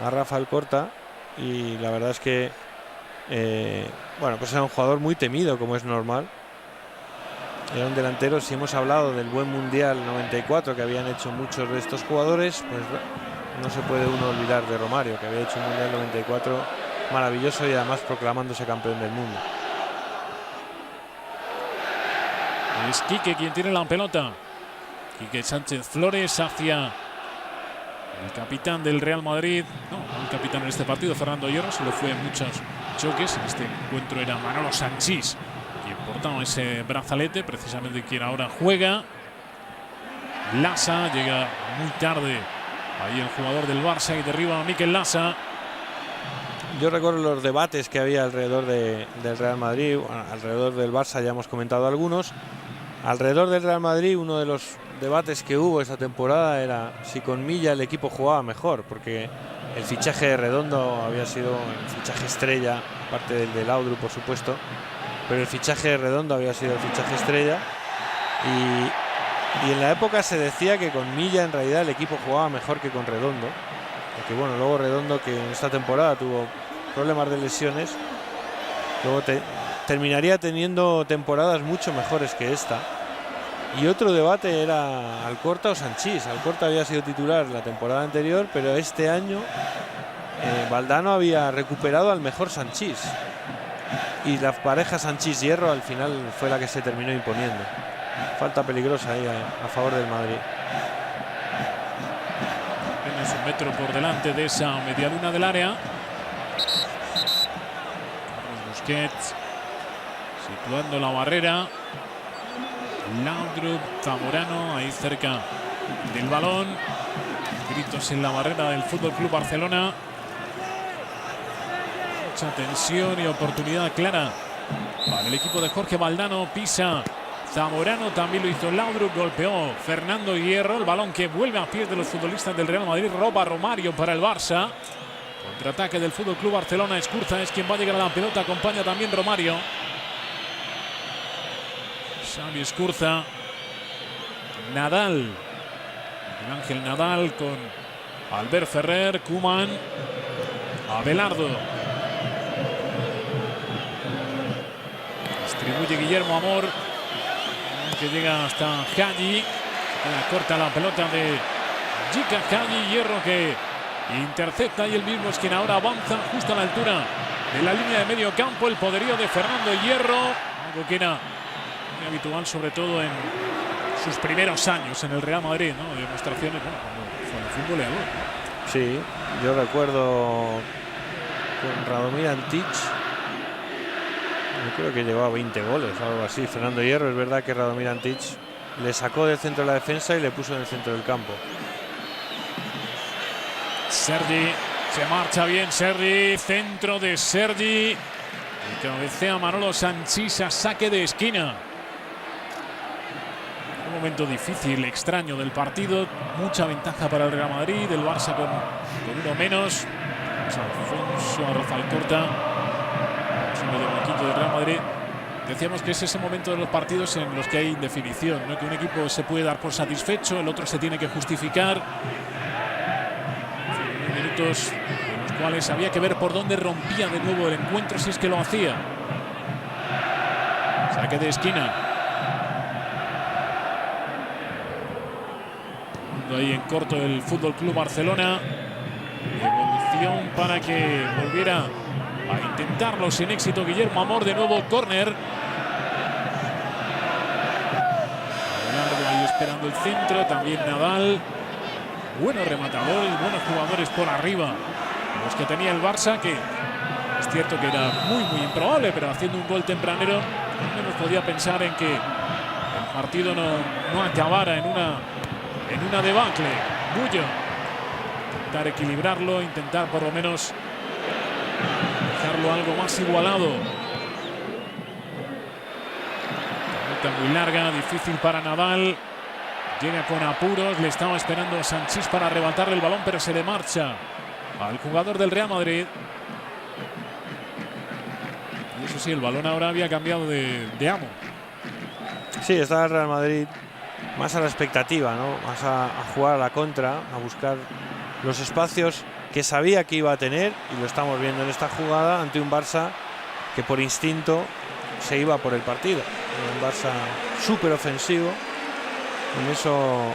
a Rafael Corta. Y la verdad es que bueno, pues era un jugador muy temido, como es normal. Era un delantero, si hemos hablado del buen Mundial 94 que habían hecho muchos de estos jugadores, pues no se puede uno olvidar de Romario, que había hecho un Mundial 94 maravilloso y además proclamándose campeón del mundo. Es Quique quien tiene la pelota. Quique Sánchez Flores hacia el capitán del Real Madrid. No, el capitán en este partido, Fernando Hierro, se lo fue en muchos choques. En este encuentro era Manolo Sanchís quien portaba ese brazalete, precisamente quien ahora juega. Lasa llega muy tarde. Ahí el jugador del Barça y derriba a Mikel Lasa. Yo recuerdo los debates que había alrededor del Real Madrid, bueno, alrededor del Barça ya hemos comentado algunos. Alrededor del Real Madrid, uno de los debates que hubo esa temporada era si con Milla el equipo jugaba mejor, porque el fichaje de Redondo había sido el fichaje estrella aparte del de Laudrup, por supuesto, pero el fichaje de Redondo había sido el fichaje estrella, y en la época se decía que con Milla en realidad el equipo jugaba mejor que con Redondo, porque bueno, luego Redondo, que en esta temporada tuvo problemas de lesiones, luego terminaría teniendo temporadas mucho mejores que esta. Y otro debate era Alcorta o Sanchís. Alcorta había sido titular la temporada anterior, pero este año Valdano había recuperado al mejor Sanchís, y la pareja Sanchís-Hierro al final fue la que se terminó imponiendo. Falta peligrosa ahí a favor del Madrid. Apenas un metro por delante de esa medialuna del área. Busquets situando la barrera. Laudrup, Zamorano ahí cerca del balón. Gritos en la barrera del Fútbol Club Barcelona. Mucha tensión y oportunidad clara para el equipo de Jorge Valdano. Pisa Zamorano, también lo hizo Laudrup, golpeó Fernando Hierro. El balón que vuelve a pies de los futbolistas del Real Madrid. Roba Romario para el Barça. Contraataque del Fútbol Club Barcelona. Escurza es quien va a llegar a la pelota. Acompaña también Romario. Xavi Escurza. Nadal. Ángel Nadal con Albert Ferrer. Koeman. Abelardo. Distribuye Guillermo Amor, que llega hasta Cagli. Corta la pelota de Gica Cagli. Hierro que intercepta, y el mismo es quien ahora avanza justo a la altura de la línea de medio campo. El poderío de Fernando Hierro, algo que era muy habitual sobre todo en sus primeros años en el Real Madrid, ¿no? Demostraciones, bueno, cuando fue goleador, ¿no? Sí, yo recuerdo con Radomir Antic, yo creo que llevaba 20 goles o algo así. Fernando Hierro, es verdad que Radomir Antic le sacó del centro de la defensa y le puso en el centro del campo. Sergi, se marcha bien Sergi, centro de Sergi, y cabecea Manolo Sanchís a saque de esquina. Un momento difícil, extraño del partido, mucha ventaja para el Real Madrid, el Barça con uno menos. Alfonso Arroz Alcorta, el equipo del Real Madrid. Decíamos que es ese momento de los partidos en los que hay indefinición, ¿no? Que un equipo se puede dar por satisfecho, el otro se tiene que justificar. Minutos en los cuales había que ver por dónde rompía de nuevo el encuentro, si es que lo hacía. Saque de esquina. Ahí en corto el Fútbol Club Barcelona. Evolución para que volviera a intentarlo sin éxito Guillermo Amor. De nuevo córner. Ahí esperando el centro. También Nadal. Buenos rematadores, buenos jugadores por arriba. Los que tenía el Barça, que es cierto que era muy improbable, pero haciendo un gol tempranero no nos podía pensar en que el partido no acabara en una debacle. Bullo. Intentar equilibrarlo, intentar por lo menos dejarlo algo más igualado. Pelota muy larga, difícil para Nadal. Llega con apuros, le estaba esperando a Sanchís para arrebatarle el balón, pero se le marcha al jugador del Real Madrid. Y eso sí, el balón ahora había cambiado de amo. Sí, está el Real Madrid más a la expectativa, ¿no? Más a jugar a la contra, a buscar los espacios que sabía que iba a tener, y lo estamos viendo en esta jugada ante un Barça que por instinto se iba por el partido. Un Barça súper ofensivo. En eso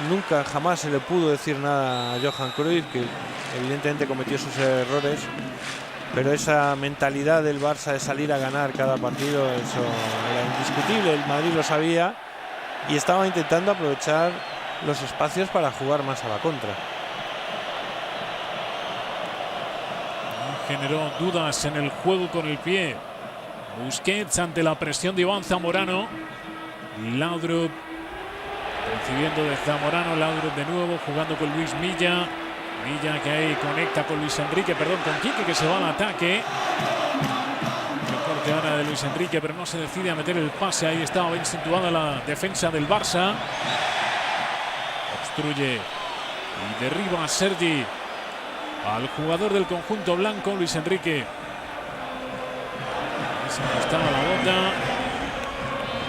nunca jamás se le pudo decir nada a Johan Cruyff, que evidentemente cometió sus errores, pero esa mentalidad del Barça de salir a ganar cada partido, eso era indiscutible. El Madrid lo sabía y estaba intentando aprovechar los espacios para jugar más a la contra. Generó dudas en el juego con el pie Busquets ante la presión de Iván Zamorano. Laudrup recibiendo de Zamorano. Laudrup de nuevo jugando con Luis Milla. Milla que ahí conecta con Luis Enrique, perdón, con Quique, que se va al ataque. El corte ahora de Luis Enrique, pero no se decide a meter el pase. Ahí estaba bien situada la defensa del Barça. Obstruye y derriba a Sergi, al jugador del conjunto blanco. Luis Enrique Se ajustaba la bota.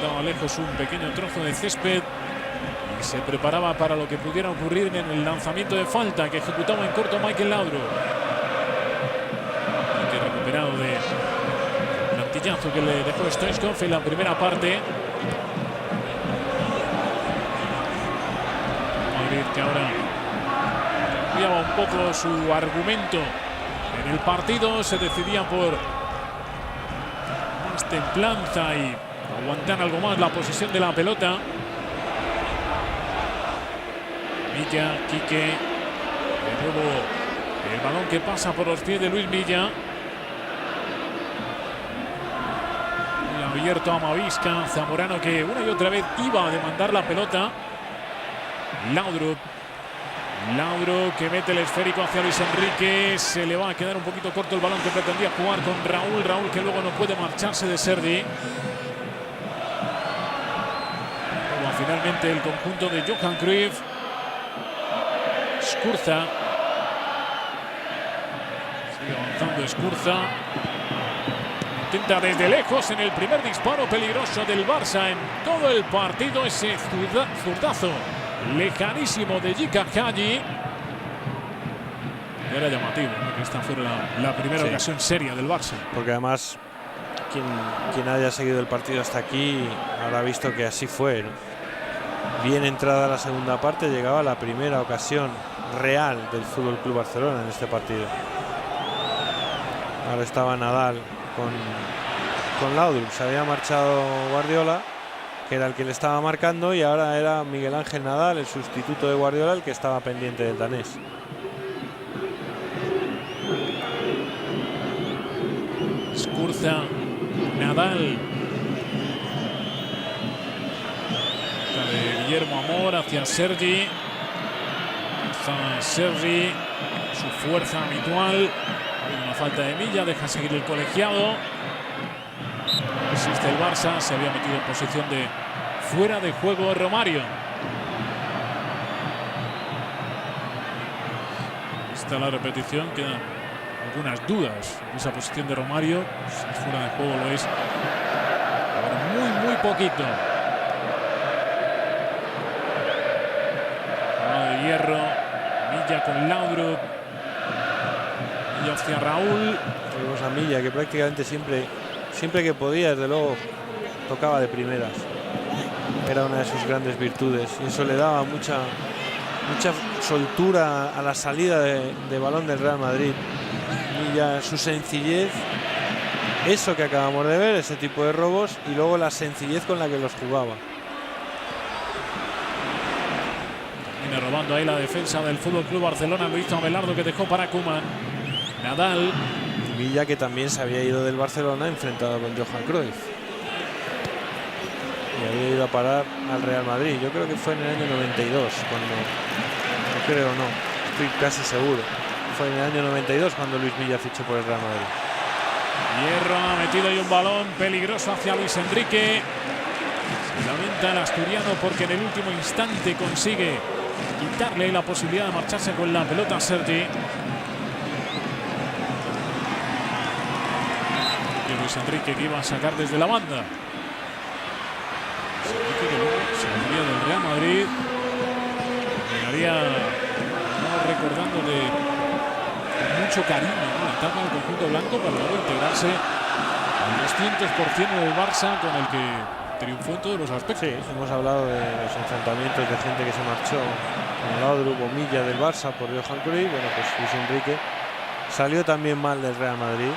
Daba lejos un pequeño trozo de césped. Y se preparaba para lo que pudiera ocurrir en el lanzamiento de falta que ejecutaba en corto Michael Laudrup. Que recuperado de plantillazo que le dejó Stoichkov en la primera parte. Madrid que ahora cambiaba un poco su argumento en el partido, se decidía por más templanza y aguantar algo más la posesión de la pelota. Villa, Quique, de nuevo el balón que pasa por los pies de Luis Villa. Muy abierto a Mavisca, Zamorano que una y otra vez iba a demandar la pelota. Laudrup que mete el esférico hacia Luis Enrique. Se le va a quedar un poquito corto el balón que pretendía jugar con Raúl. Raúl que luego no puede marcharse de Sergi. Como finalmente el conjunto de Johan Cruyff. Skurza. Sigue avanzando Skurza. Intenta desde lejos en el primer disparo peligroso del Barça en todo el partido. Ese zurdazo lejanísimo de Jika Hadji. Era llamativo, ¿no?, que esta fuera la primera ocasión seria del Barça. Porque además quien haya seguido el partido hasta aquí habrá visto que así fue, ¿no? Bien entrada la segunda parte, llegaba la primera ocasión real del Fútbol Club Barcelona en este partido. Ahora estaba Nadal con Laudrup. Se había marchado Guardiola, que era el que le estaba marcando, y ahora era Miguel Ángel Nadal, el sustituto de Guardiola, el que estaba pendiente del danés. Skurza, Nadal. De Guillermo Amor hacia Sergi. Sergi, su fuerza habitual. Una falta de Milla, deja seguir el colegiado. Existe el Barça, se había metido en posición de fuera de juego Romario. Está la repetición, quedan algunas dudas en esa posición de Romario. Si es fuera de juego lo es, pero muy poquito. De hierro, Milla con Laudrup. Milla hacia Raúl. Tenemos a Milla que prácticamente siempre que podía, desde luego, tocaba de primeras. Era una de sus grandes virtudes y eso le daba mucha soltura a la salida de balón del Real Madrid. Milla, su sencillez, eso que acabamos de ver, ese tipo de robos, y luego la sencillez con la que los jugaba. Viene robando ahí la defensa del Fútbol Club Barcelona. Lo hizo Abelardo, que dejó para Koeman. Nadal. Villa, que también se había ido del Barcelona enfrentado con Johan Cruyff y había ido a parar al Real Madrid. Yo creo que fue en el año 92 cuando, no creo, no, estoy casi seguro, fue en el año 92 cuando Luis Villa fichó por el Real Madrid. Hierro ha metido ahí un balón peligroso hacia Luis Enrique. Se lamenta el asturiano porque en el último instante consigue quitarle la posibilidad de marcharse con la pelota a Sergi. Luis Enrique, que iba a sacar desde la banda. Enrique, que luego saldría del Real Madrid. Llegaría recordando de mucho cariño, ¿no?, la etapa del conjunto blanco, para luego integrarse al 200% del Barça, con el que triunfó en todos los aspectos. Sí, hemos hablado de los enfrentamientos de gente que se marchó con Laudrup o Milla del Barça por Johan Cruyff. Bueno, pues Luis Enrique salió también mal del Real Madrid.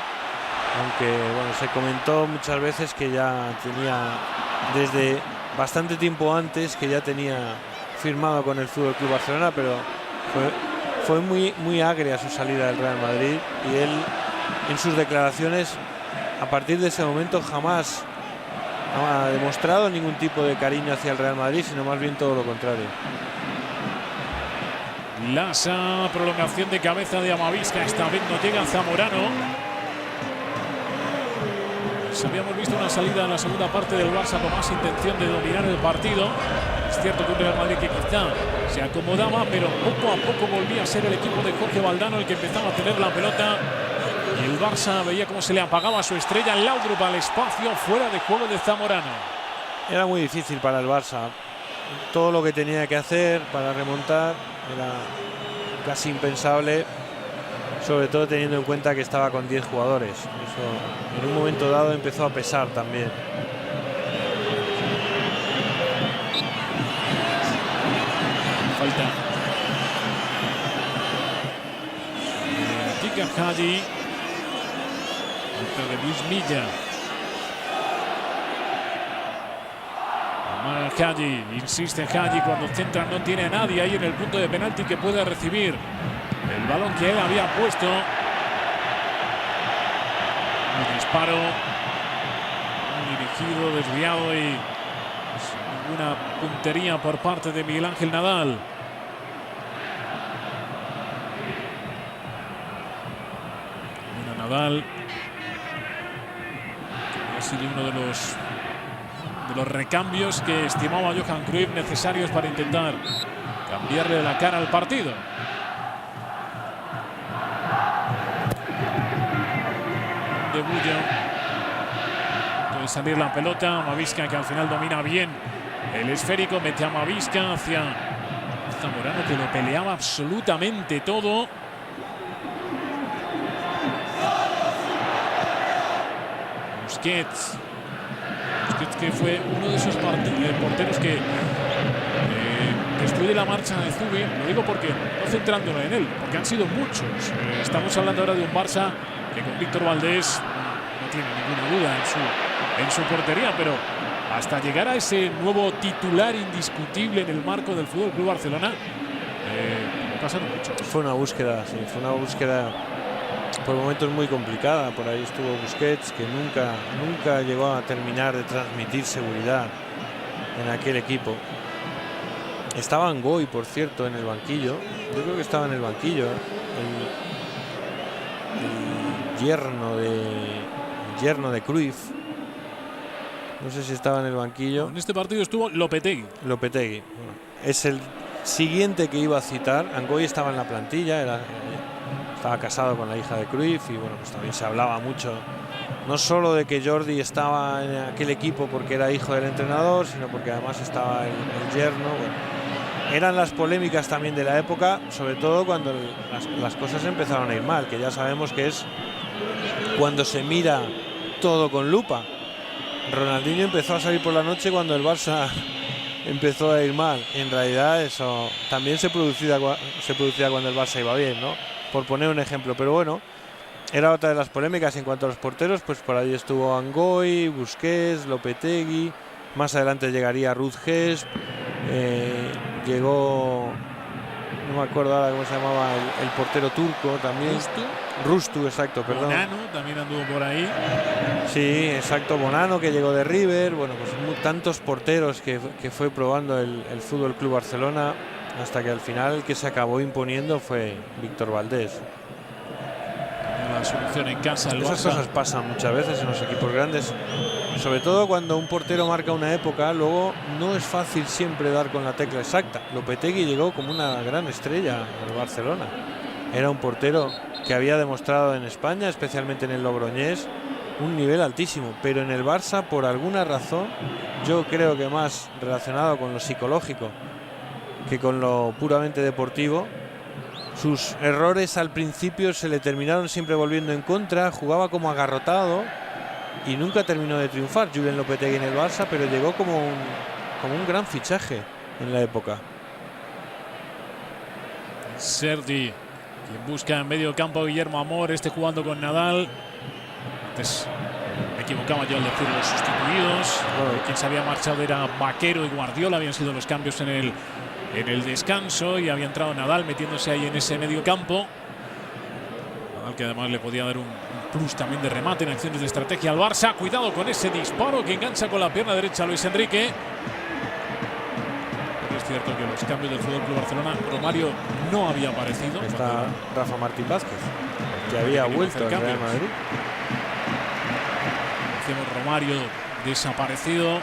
Aunque bueno, se comentó muchas veces que ya tenía, desde bastante tiempo antes, que ya tenía firmado con el Fútbol Club Barcelona, pero fue muy agria su salida del Real Madrid, y él en sus declaraciones a partir de ese momento jamás ha demostrado ningún tipo de cariño hacia el Real Madrid, sino más bien todo lo contrario. Lasa, prolongación de cabeza de Amavisca, esta vez no llega Zamorano. Habíamos visto una salida en la segunda parte del Barça con más intención de dominar el partido. Es cierto que un Real Madrid que quizá se acomodaba, pero poco a poco volvía a ser el equipo de Jorge Valdano el que empezaba a tener la pelota. Y el Barça veía cómo se le apagaba su estrella Laudrup al espacio, fuera de juego de Zamorano. Era muy difícil para el Barça. Todo lo que tenía que hacer para remontar era casi impensable, sobre todo teniendo en cuenta que estaba con 10 jugadores. Eso en un momento dado empezó a pesar también. Falta. Tika Hadji. Falta de Luis Milla. Hadji, insiste Hadji cuando centra, no tiene a nadie ahí en el punto de penalti que pueda recibir el balón que él había puesto. Un disparo muy dirigido, desviado y sin ninguna puntería por parte de Miguel Ángel Nadal. Nadal ha sido uno de los recambios que estimaba Johan Cruyff necesarios para intentar cambiarle la cara al partido. De Bullo. Puede salir la pelota. Mavisca, que al final domina bien el esférico, mete a Mavisca hacia Zamorano, que lo peleaba absolutamente todo. Busquets, que fue uno de esos porteros que destruye la marcha de Zubi. Lo digo porque, no centrándome en él, porque han sido muchos. Estamos hablando ahora de un Barça que con Víctor Valdés no tiene ninguna duda en su portería, pero hasta llegar a ese nuevo titular indiscutible en el marco del FC Barcelona, pasaron muchos. Fue una búsqueda, sí, fue una búsqueda por momentos muy complicada. Por ahí estuvo Busquets, que nunca llegó a terminar de transmitir seguridad en aquel equipo. Estaba Angoy, por cierto, en el banquillo. Yo creo que estaba en el banquillo el yerno de Cruyff. No sé si estaba en el banquillo. En este partido estuvo Lopetegui. Bueno, es el siguiente que iba a citar. Angoy estaba en la plantilla, estaba casado con la hija de Cruyff y bueno, pues también se hablaba mucho, no solo de que Jordi estaba en aquel equipo porque era hijo del entrenador, sino porque además estaba el yerno. Bueno, eran las polémicas también de la época, sobre todo cuando las cosas empezaron a ir mal, que ya sabemos que es cuando se mira todo con lupa. Ronaldinho empezó a salir por la noche cuando el Barça empezó a ir mal. En realidad eso también se producía cuando el Barça iba bien, ¿no? Por poner un ejemplo, pero bueno, era otra de las polémicas. En cuanto a los porteros, pues por ahí estuvo Angoy, Busquets, Lopetegui, más adelante llegaría Ruud Gest, llegó, no me acuerdo ahora cómo se llamaba, el portero turco también. Rustu, exacto, perdón. Bonano también anduvo por ahí. Sí, exacto, Bonano, que llegó de River. Bueno, pues tantos porteros que fue probando el Fútbol Club Barcelona, hasta que al final el que se acabó imponiendo fue Víctor Valdés. La solución en casa. Esas cosas pasan muchas veces en los equipos grandes, sobre todo cuando un portero marca una época. Luego no es fácil siempre dar con la tecla exacta. Lopetegui llegó como una gran estrella al Barcelona. Era un portero que había demostrado en España, especialmente en el Logroñés, un nivel altísimo, pero en el Barça, por alguna razón, yo creo que más relacionado con lo psicológico que con lo puramente deportivo, sus errores al principio se le terminaron siempre volviendo en contra. Jugaba como agarrotado y nunca terminó de triunfar Julen Lopetegui en el Barça, pero llegó como un gran fichaje en la época. Sergi, quien busca en medio campo a Guillermo Amor, jugando con Nadal. Antes me equivocaba yo al decir los sustituidos. Quien se había marchado era Vaquero y Guardiola, habían sido los cambios en el descanso, y había entrado Nadal metiéndose ahí en ese medio campo. Nadal, que además le podía dar un plus también de remate en acciones de estrategia al Barça. Cuidado con ese disparo que engancha con la pierna derecha a Luis Enrique. Pero es cierto que los cambios del FC Barcelona, Romario no había aparecido. Está Rafa Martín Vázquez, que había vuelto al Real Madrid. Decíamos Romario desaparecido.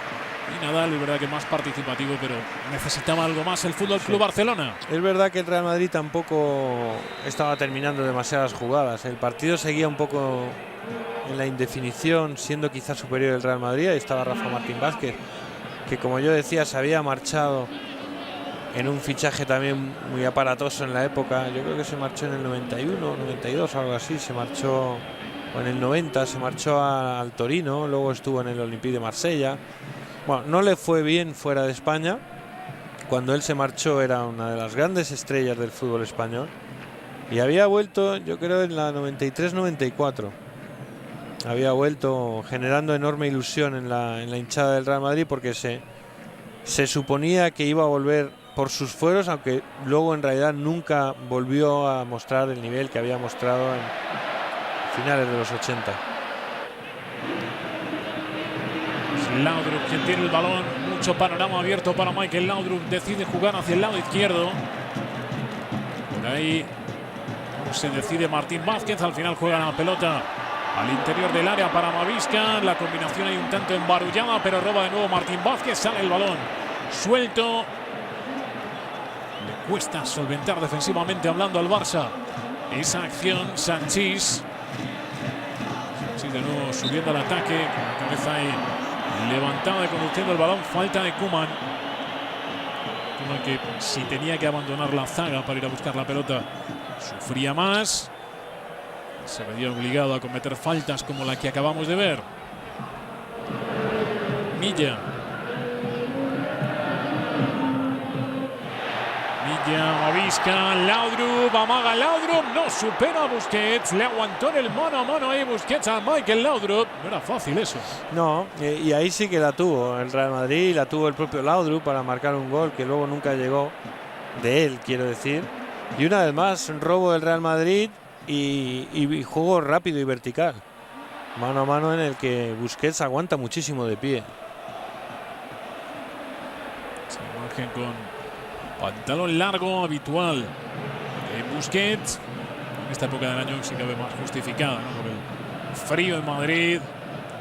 Y Nadal, es verdad que más participativo, pero necesitaba algo más el Fútbol Club Barcelona. Es verdad que el Real Madrid tampoco estaba terminando demasiadas jugadas. El partido seguía un poco en la indefinición, siendo quizás superior el Real Madrid. Ahí estaba Rafa Martín Vázquez, que como yo decía, se había marchado en un fichaje también muy aparatoso en la época. Yo creo que se marchó en el 91, 92 o algo así. Se marchó, o en el 90, se marchó al Torino, luego estuvo en el Olympique de Marsella. Bueno, no le fue bien fuera de España. Cuando él se marchó era una de las grandes estrellas del fútbol español. Y había vuelto, yo creo, en la 93-94. Había vuelto generando enorme ilusión en la hinchada del Real Madrid, porque se suponía que iba a volver por sus fueros, aunque luego en realidad nunca volvió a mostrar el nivel que había mostrado en finales de los 80. Laudrup quien tiene el balón, mucho panorama abierto para Michael Laudrup, decide jugar hacia el lado izquierdo. Por ahí se decide Martín Vázquez, al final juega la pelota al interior del área para Mavisca. La combinación hay un tanto embarullada, pero roba de nuevo Martín Vázquez, sale el balón suelto. Le cuesta solventar defensivamente hablando al Barça esa acción. Sanchís de nuevo subiendo al ataque, con la cabeza ahí levantada y conduciendo el balón. Falta de Koeman. Koeman, que si tenía que abandonar la zaga para ir a buscar la pelota, sufría más. Se veía obligado a cometer faltas como la que acabamos de ver. Milla, Mavisca, Laudrup, amaga Laudrup, no supera a Busquets, le aguantó en el mano a mano ahí Busquets a Michael Laudrup. No era fácil eso. No, y ahí sí que la tuvo el Real Madrid, la tuvo el propio Laudrup para marcar un gol que luego nunca llegó, de él quiero decir. Y una vez más, un robo del Real Madrid y juego rápido y vertical. Mano a mano en el que Busquets aguanta muchísimo de pie. Esa imagen con pantalón largo habitual de Busquets. En esta época del año sí que ve más justificada, ¿no? Por el frío en Madrid.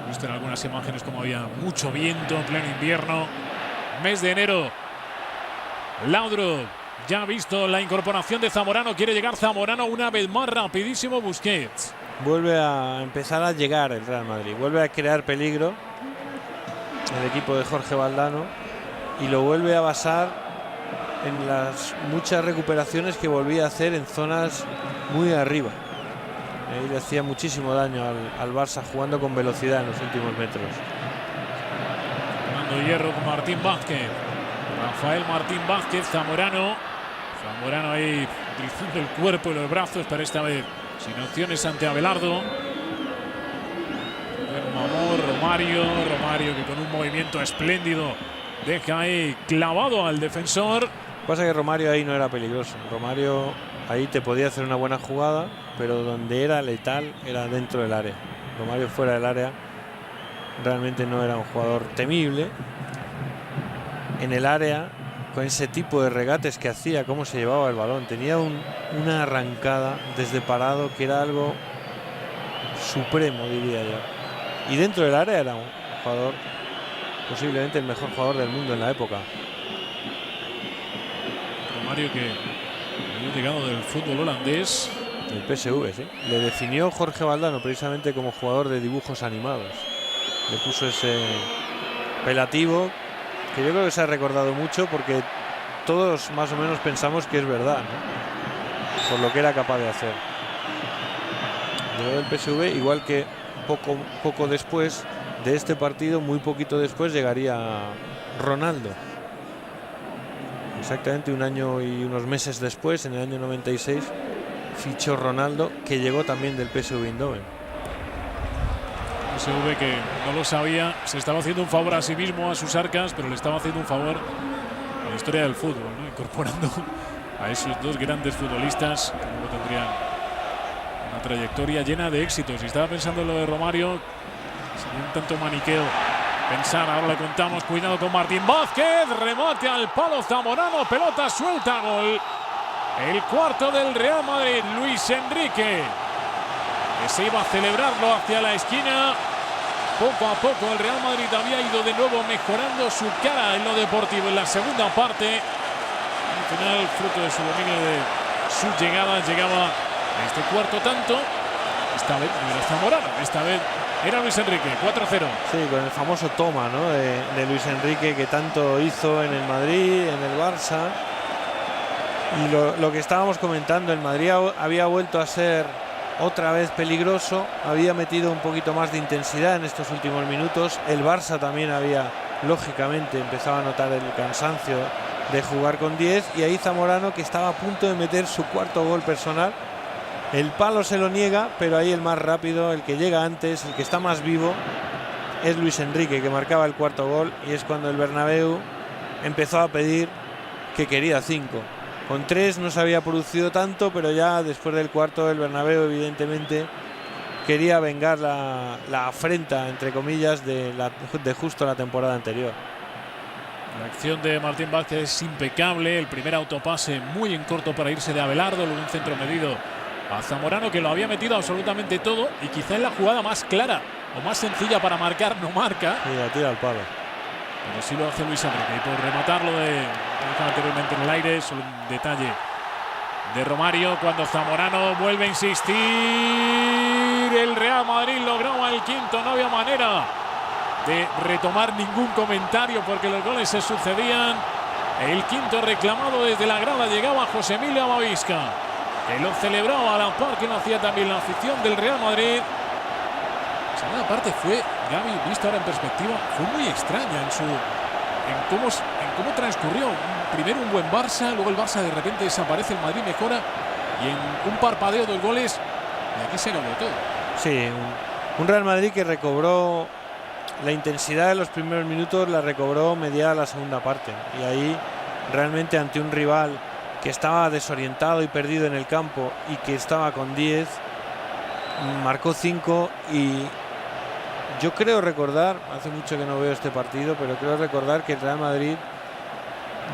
He visto en algunas imágenes como había mucho viento en pleno invierno. Mes de enero. Laudrup ya ha visto la incorporación de Zamorano. Quiere llegar Zamorano una vez más, rapidísimo Busquets. Vuelve a empezar a llegar el Real Madrid. Vuelve a crear peligro el equipo de Jorge Valdano y lo vuelve a basar en las muchas recuperaciones que volvía a hacer en zonas muy arriba. Le hacía muchísimo daño al Barça jugando con velocidad en los últimos metros. Tomando hierro con Martín Vázquez. Rafael Martín Vázquez, Zamorano ahí utilizando el cuerpo y los brazos, pero esta vez sin opciones ante Abelardo. Romario que con un movimiento espléndido deja ahí clavado al defensor. Pasa que Romario ahí no era peligroso. Romario ahí te podía hacer una buena jugada, pero donde era letal era dentro del área. Romario fuera del área realmente no era un jugador temible. En el área, con ese tipo de regates que hacía, cómo se llevaba el balón, tenía una arrancada desde parado que era algo supremo, diría yo. Y dentro del área era un jugador, posiblemente el mejor jugador del mundo en la época. Romario, que había llegado del fútbol holandés. El PSV, sí. Le definió Jorge Valdano precisamente como jugador de dibujos animados. Le puso ese apelativo que yo creo que se ha recordado mucho porque todos más o menos pensamos que es verdad, ¿no? Por lo que era capaz de hacer. Llegó del PSV, igual que poco después de este partido, muy poquito después, llegaría Ronaldo. Exactamente un año y unos meses después, en el año 96, fichó Ronaldo, que llegó también del PSV Eindhoven. PSV, que no lo sabía, se estaba haciendo un favor a sí mismo, a sus arcas, pero le estaba haciendo un favor a la historia del fútbol, ¿no? Incorporando a esos dos grandes futbolistas que luego tendrían una trayectoria llena de éxitos. Y estaba pensando en lo de Romario, sería un tanto maniqueo pensar, ahora le contamos. Cuidado con Martín Vázquez, remate al palo Zamorano, pelota suelta, gol. El cuarto del Real Madrid, Luis Enrique, que se iba a celebrarlo hacia la esquina, Poco a poco el Real Madrid había ido de nuevo mejorando su cara en lo deportivo en la segunda parte. Al final, fruto de su dominio, de sus llegadas, llegaba a este cuarto tanto. Esta vez no era Zamorano, esta vez era Luis Enrique. 4-0. Sí, con el famoso toma, ¿no?, de Luis Enrique, que tanto hizo en el Madrid, en el Barça. Y lo que estábamos comentando, el Madrid había vuelto a ser otra vez peligroso, había metido un poquito más de intensidad en estos últimos minutos. El Barça también había, lógicamente, empezado a notar el cansancio de jugar con 10, y ahí Zamorano, que estaba a punto de meter su cuarto gol personal. El palo se lo niega, pero ahí el más rápido, el que llega antes, el que está más vivo, es Luis Enrique, que marcaba el cuarto gol, y es cuando el Bernabéu empezó a pedir que quería 5. Con 3 no se había producido tanto, pero ya después del cuarto el Bernabéu evidentemente quería vengar la afrenta, entre comillas, de justo la temporada anterior. La acción de Martín Vázquez es impecable. El primer autopase muy en corto para irse de Abelardo, luego un centro medido a Zamorano, que lo había metido absolutamente todo, y quizá en la jugada más clara o más sencilla para marcar no marca. Y la tira al palo. Pero sí lo hace Luis Enrique, y por rematarlo anteriormente en el aire, es un detalle de Romario. Cuando Zamorano vuelve a insistir, el Real Madrid lograba el quinto. No había manera de retomar ningún comentario porque los goles se sucedían. El quinto reclamado desde la grada llegaba José Emilio Amavisca, que lo celebraba a la par que lo hacía también la afición del Real Madrid. La segunda parte fue, Gaby, vista ahora en perspectiva, fue muy extraña en cómo transcurrió. Primero un buen Barça, luego el Barça de repente desaparece, el Madrid mejora, y en un parpadeo de goles, y aquí se acabó todo. Sí, un Real Madrid que recobró la intensidad de los primeros minutos, la recobró mediada la segunda parte, y ahí realmente ante un rival que estaba desorientado y perdido en el campo y que estaba con 10, marcó 5. Y yo creo recordar, hace mucho que no veo este partido, pero creo recordar que el Real Madrid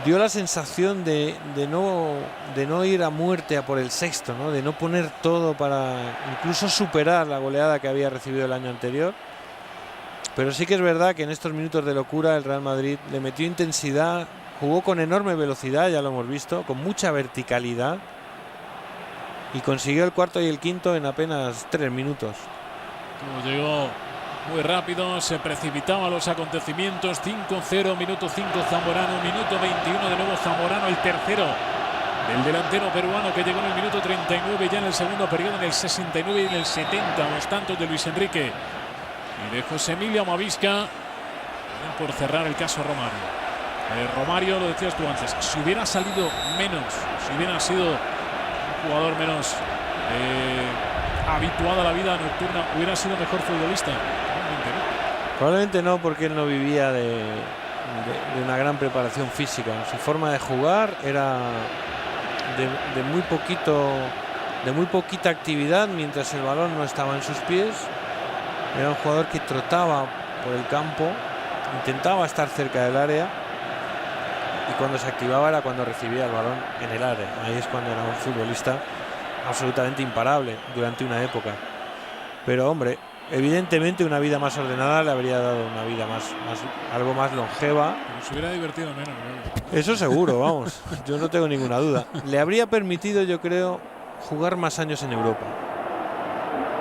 dio la sensación de no ir a muerte a por el sexto, ¿no?, de no poner todo para incluso superar la goleada que había recibido el año anterior. Pero sí que es verdad que en estos minutos de locura el Real Madrid le metió intensidad, jugó con enorme velocidad, ya lo hemos visto, con mucha verticalidad, y consiguió el cuarto y el quinto en apenas 3 minutos. Llegó muy rápido, se precipitaban los acontecimientos. 5-0, minuto 5 Zamorano, minuto 21 de nuevo Zamorano, el tercero del delantero peruano, que llegó en el minuto 39, ya en el segundo periodo, en el 69 y en el 70, los tantos de Luis Enrique y de José Emilio Amavisca. Por cerrar el caso Romario. Romario, lo decías tú antes, si hubiera salido menos, si hubiera sido un jugador menos habituado a la vida nocturna, hubiera sido mejor futbolista. Probablemente no, porque él no vivía de una gran preparación física. Su forma de jugar era de muy poquita actividad mientras el balón no estaba en sus pies. Era un jugador que trotaba por el campo, intentaba estar cerca del área, y cuando se activaba era cuando recibía el balón en el área. Ahí es cuando era un futbolista absolutamente imparable durante una época. Pero hombre, evidentemente una vida más ordenada le habría dado una vida algo más longeva. Pero se hubiera divertido menos, ¿no? Eso seguro, vamos, yo no tengo ninguna duda. Le habría permitido, yo creo, jugar más años en Europa.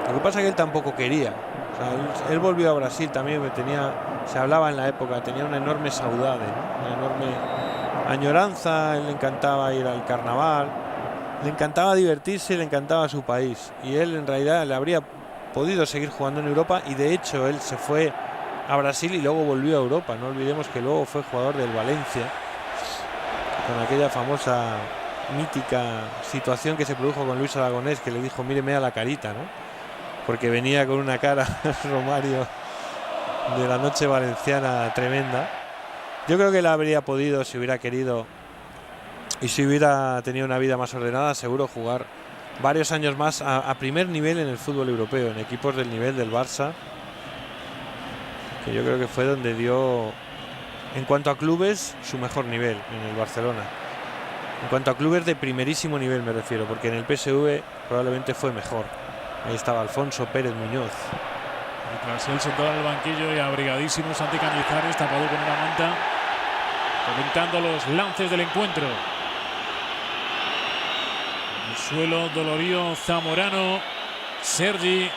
Lo que pasa es que él tampoco quería. O sea, él volvió a Brasil también, se hablaba en la época, tenía una enorme saudade, ¿no?, una enorme añoranza. Él le encantaba ir al carnaval, le encantaba divertirse, le encantaba su país, y él en realidad le habría podido seguir jugando en Europa, y de hecho él se fue a Brasil y luego volvió a Europa. No olvidemos que luego fue jugador del Valencia, con aquella famosa mítica situación que se produjo con Luis Aragonés, que le dijo: míreme a la carita, ¿no?, porque venía con una cara Romario de la noche valenciana tremenda. Yo creo que él habría podido, si hubiera querido y si hubiera tenido una vida más ordenada, seguro jugar varios años más a primer nivel en el fútbol europeo, en equipos del nivel del Barça, que yo creo que fue donde dio, en cuanto a clubes, su mejor nivel, en el Barcelona. En cuanto a clubes de primerísimo nivel me refiero, porque en el PSV probablemente fue mejor. Ahí estaba Alfonso Pérez Muñoz, Tras él sentado en el banquillo y abrigadísimo Santi Cañizares, tapado con una manta, comentando los lances del encuentro. En el suelo dolorío Zamorano. Sergi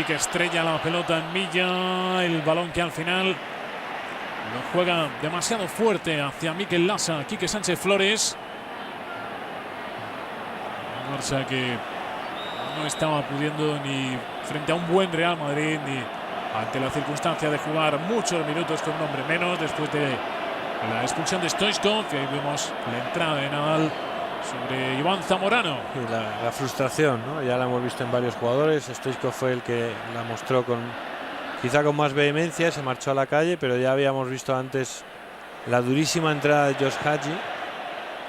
que estrella la pelota en milla. El balón que al final lo juega demasiado fuerte hacia Mikel Lasa. Quique Sánchez Flores. Barça que no estaba pudiendo ni frente a un buen Real Madrid ni ante la circunstancia de jugar muchos minutos con un hombre menos después de la expulsión de Stoichkov. Y ahí vemos la entrada de Nadal sobre Iván Zamorano. Y la frustración, ¿no? Ya la hemos visto en varios jugadores. Stoichkov fue el que la mostró quizá con más vehemencia, se marchó a la calle, pero ya habíamos visto antes la durísima entrada de Josh Hagi,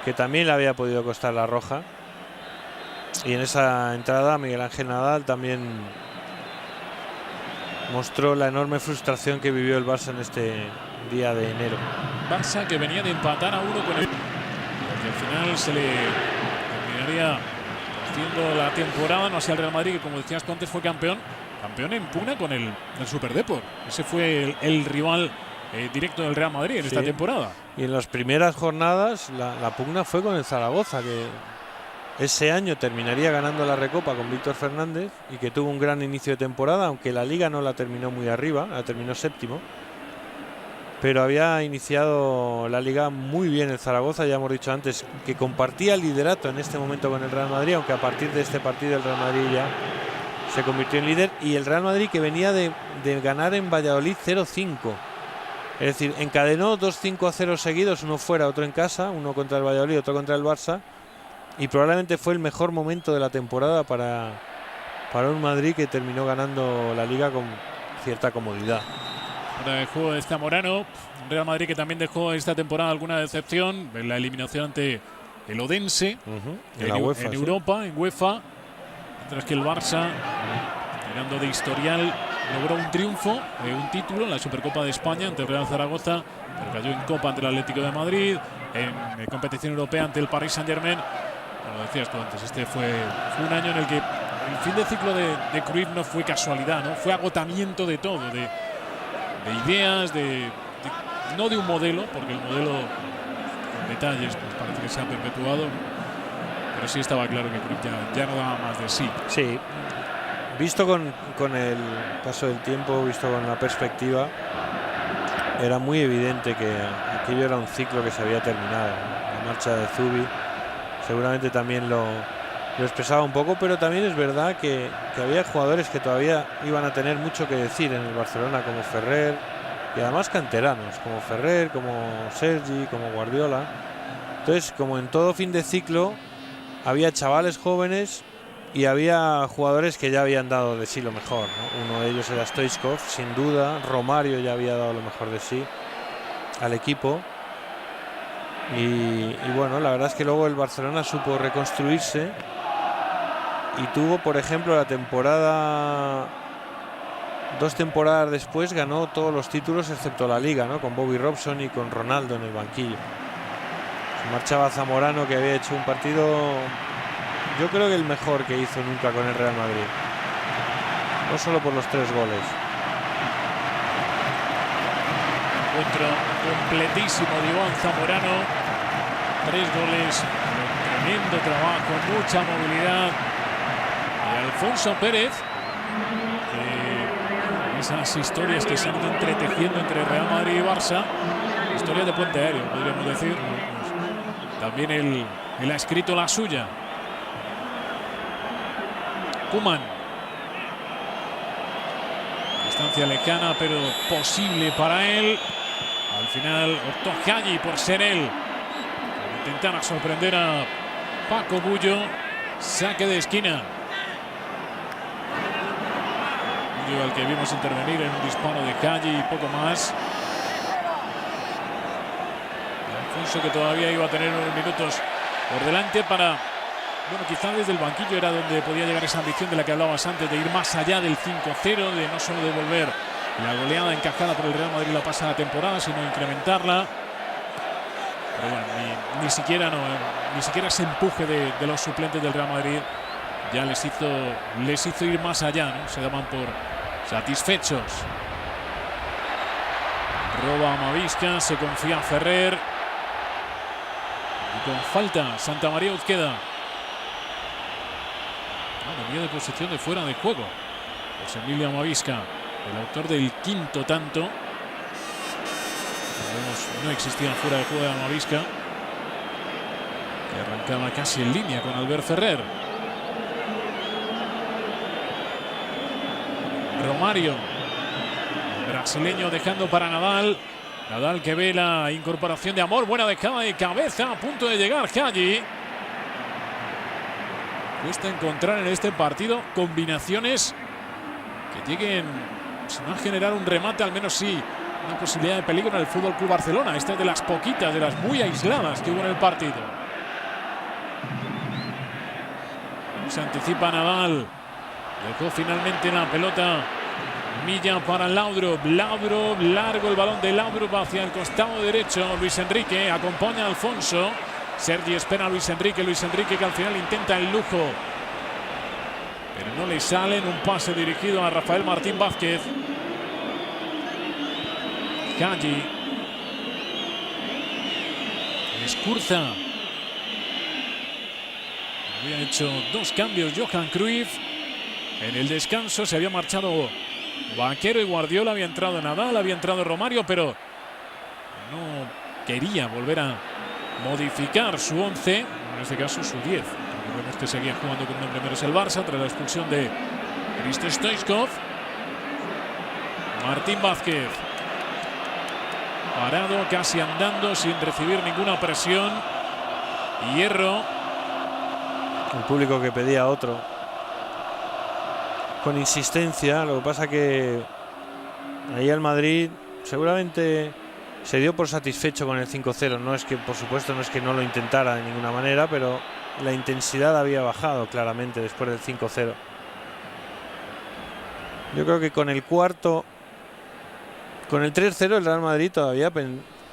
que también le había podido costar la roja. Y en esa entrada Miguel Ángel Nadal también mostró la enorme frustración que vivió el Barça en este día de enero. Barça que venía de empatar a 1 con el... Porque al final se le terminaría haciendo la temporada, no así al Real Madrid, que como decías tú antes fue campeón en pugna con el Superdeport. Ese fue el rival directo del Real Madrid en esta temporada. Y en las primeras jornadas la pugna fue con el Zaragoza, que ese año terminaría ganando la Recopa con Víctor Fernández y que tuvo un gran inicio de temporada, aunque la Liga no la terminó muy arriba, la terminó séptimo. Pero había iniciado la Liga muy bien el Zaragoza, ya hemos dicho antes, que compartía el liderato en este momento con el Real Madrid, aunque a partir de este partido el Real Madrid ya se convirtió en líder. Y el Real Madrid que venía de ganar en Valladolid 0-5. Es decir, encadenó 2 5-0 seguidos, uno fuera, otro en casa, uno contra el Valladolid, otro contra el Barça. Y probablemente fue el mejor momento de la temporada para un Madrid que terminó ganando la Liga con cierta comodidad. Ahora el juego de Zamorano, un Real Madrid que también dejó esta temporada alguna decepción en la eliminación ante el Odense en Europa, en UEFA, mientras que el Barça, tirando de historial, logró un triunfo, un título en la Supercopa de España ante el Real Zaragoza, pero cayó en Copa ante el Atlético de Madrid, en competición europea ante el Paris Saint-Germain. Lo decías tú antes, este fue un año en el que el fin de ciclo de Cruyff no fue casualidad, ¿no? Fue agotamiento de todo, de ideas, no de un modelo, porque el modelo con detalles pues parece que se ha perpetuado, ¿no? Pero sí estaba claro que Cruyff ya no daba más de sí. Sí, visto con el paso del tiempo, visto con la perspectiva, era muy evidente que aquello era un ciclo que se había terminado. La marcha de Zubi seguramente también lo expresaba un poco, pero también es verdad que había jugadores que todavía iban a tener mucho que decir en el Barcelona, como Ferrer, y además canteranos, como Ferrer, como Sergi, como Guardiola. Entonces, como en todo fin de ciclo, había chavales jóvenes y había jugadores que ya habían dado de sí lo mejor, ¿no? Uno de ellos era Stoichkov, sin duda. Romario ya había dado lo mejor de sí al equipo. Y bueno, la verdad es que luego el Barcelona supo reconstruirse y tuvo, por ejemplo, dos temporadas después ganó todos los títulos excepto la Liga, ¿no? Con Bobby Robson y con Ronaldo en el banquillo. Se marchaba Zamorano, que había hecho un partido, yo creo que el mejor que hizo nunca con el Real Madrid, no solo por los 3 goles. Encuentro completísimo de Iván Zamorano, 3 goles, un tremendo trabajo, mucha movilidad. Y Alfonso Pérez, esas historias que se han ido entretejiendo entre Real Madrid y Barça, historias de puente aéreo, podríamos decir, pues también él ha escrito la suya. Koeman, distancia lejana pero posible para él. Al final optó Hagi por ser él, por intentar sorprender a Paco Bullo. Saque de esquina, Bullo al que vimos intervenir en un disparo de Hagi y poco más. Alfonso, que todavía iba a tener unos minutos por delante para, bueno, quizá desde el banquillo era donde podía llegar esa ambición de la que hablabas antes, de ir más allá del 5-0, de no solo devolver la goleada encajada por el Real Madrid la pasada temporada, sino incrementarla. Pero bueno, ni siquiera ese empuje de los suplentes del Real Madrid ya les hizo ir más allá, ¿no? Se daban por satisfechos. Roba Amavisca, se confía Ferrer. Y con falta, Santa María Uzqueda. Venía de posición de fuera de juego. José Emilio Amavisca, el autor del quinto tanto. No existía fuera de juego de Amavisca, que arrancaba casi en línea con Albert Ferrer. Romario, brasileño, dejando para Nadal. Nadal que ve la incorporación de Amor. Buena dejada de cabeza, a punto de llegar Hagi. Cuesta encontrar en este partido combinaciones que lleguen, si no a generar un remate, al menos sí una posibilidad de peligro en el Fútbol Club Barcelona. Esta es de las poquitas, de las muy aisladas que hubo en el partido. Se anticipa Nadal. Dejó finalmente la pelota Milla para Laudrup. Laudrup, largo el balón de Laudrup hacia el costado derecho. Luis Enrique acompaña a Alfonso. Sergi espera a Luis Enrique. Luis Enrique, que al final intenta el lujo, pero no le sale. En un pase dirigido a Rafael Martín Vázquez. Hagi. Escurza. Había hecho 2 cambios Johan Cruyff. En el descanso se había marchado Vaquero y Guardiola. Había entrado Nadal, había entrado Romario, pero no quería volver a modificar su 11, en este caso su 10. Recordemos que seguía jugando con un nombre menos el Barça tras la expulsión de Hristo Stoichkov. Martín Vázquez, parado, casi andando, sin recibir ninguna presión. Hierro. El público que pedía otro, con insistencia. Lo que pasa que ahí el Madrid seguramente se dio por satisfecho con el 5-0. No es que, por supuesto, no es que no lo intentara de ninguna manera, pero la intensidad había bajado claramente después del 5-0. Yo creo que con el cuarto, con el 3-0, el Real Madrid todavía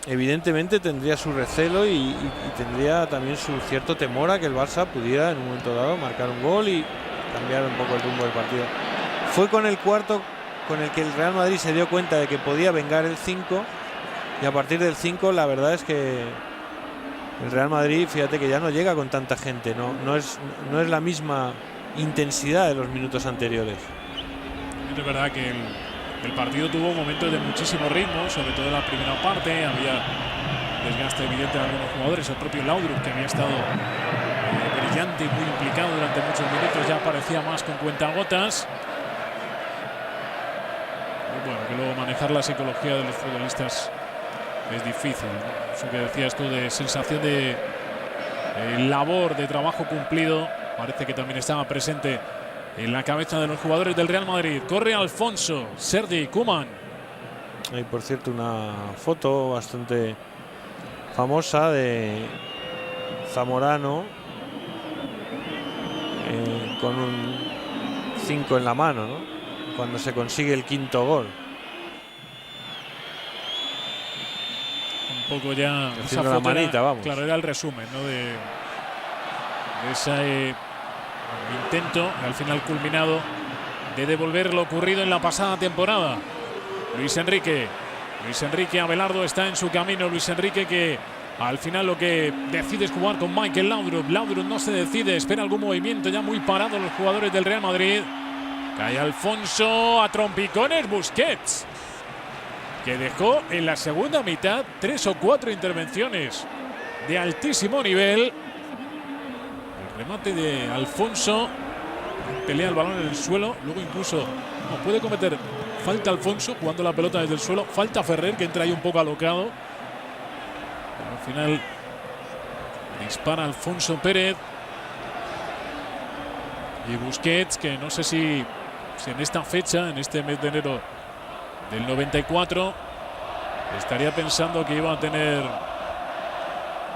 evidentemente tendría su recelo y tendría también su cierto temor a que el Barça pudiera en un momento dado marcar un gol y cambiar un poco el rumbo del partido. Fue con el cuarto con el que el Real Madrid se dio cuenta de que podía vengar el 5, y a partir del 5 la verdad es que el Real Madrid, fíjate que ya no llega con tanta gente, no es la misma intensidad de los minutos anteriores. Es verdad que el partido tuvo momentos de muchísimo ritmo, sobre todo en la primera parte. Había desgaste evidente de algunos jugadores. El propio Laudrup, que había estado brillante y muy implicado durante muchos minutos, ya parecía más con cuentagotas. Y bueno, que luego manejar la psicología de los futbolistas es difícil, ¿no? Eso que decías tú de sensación de labor, de trabajo cumplido, parece que también estaba presente en la cabeza de los jugadores del Real Madrid. Corre Alfonso, Sergi, Koeman. Hay, por cierto, una foto bastante famosa de Zamorano con un 5 en la mano, ¿no? Cuando se consigue el quinto gol. Un poco ya esa foto, la manita, vamos. Claro, era el resumen, ¿no? de ese intento, al final culminado, de devolver lo ocurrido en la pasada temporada. Luis Enrique, Abelardo está en su camino. Luis Enrique, que al final lo que decide es jugar con Michael Laudrup. Laudrup no se decide, espera algún movimiento, ya muy parados los jugadores del Real Madrid. Cae Alfonso, a trompicones Busquets, que dejó en la segunda mitad 3 o 4 intervenciones de altísimo nivel. El remate de Alfonso, pelea el balón en el suelo, luego incluso puede cometer falta Alfonso jugando la pelota desde el suelo, falta Ferrer, que entra ahí un poco alocado, pero al final dispara Alfonso Pérez. Y Busquets, que no sé si en esta fecha, en este mes de enero del 94, estaría pensando que iba a tener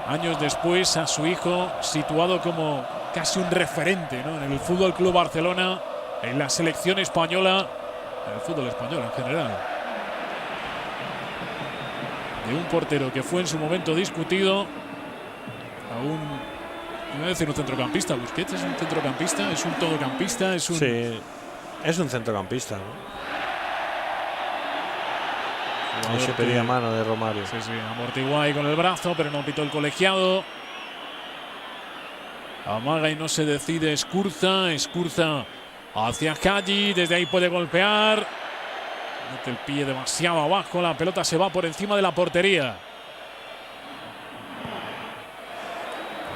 años después a su hijo situado como casi un referente, ¿no? En el Fútbol Club Barcelona, en la selección española, en el fútbol español en general. De un portero que fue en su momento discutido a un Iba a decir un centrocampista. Busquets es un centrocampista, es un todocampista, es un... Sí, es un centrocampista, ¿no? Ahí se pedía mano de Romario. Sí, amortiguó ahí con el brazo, pero no pitó el colegiado. Amaga y no se decide Escurza hacia Hadji, desde ahí puede golpear. Mete el pie demasiado abajo, la pelota se va por encima de la portería.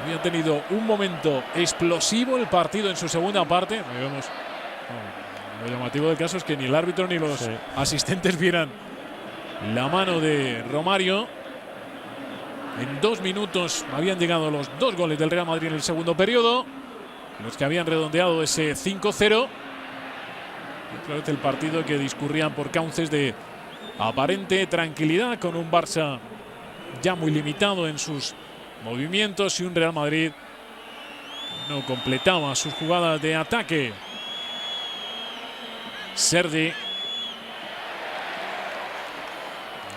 Había tenido un momento explosivo el partido en su segunda parte. Vemos, lo llamativo del caso es que ni el árbitro ni los asistentes vieran la mano de Romario. En 2 minutos habían llegado los 2 goles del Real Madrid en el segundo periodo, los que habían redondeado ese 5-0. Otra vez el partido que discurrían por cauces de aparente tranquilidad, con un Barça ya muy limitado en sus movimientos y un Real Madrid que no completaba sus jugadas de ataque. Sergi.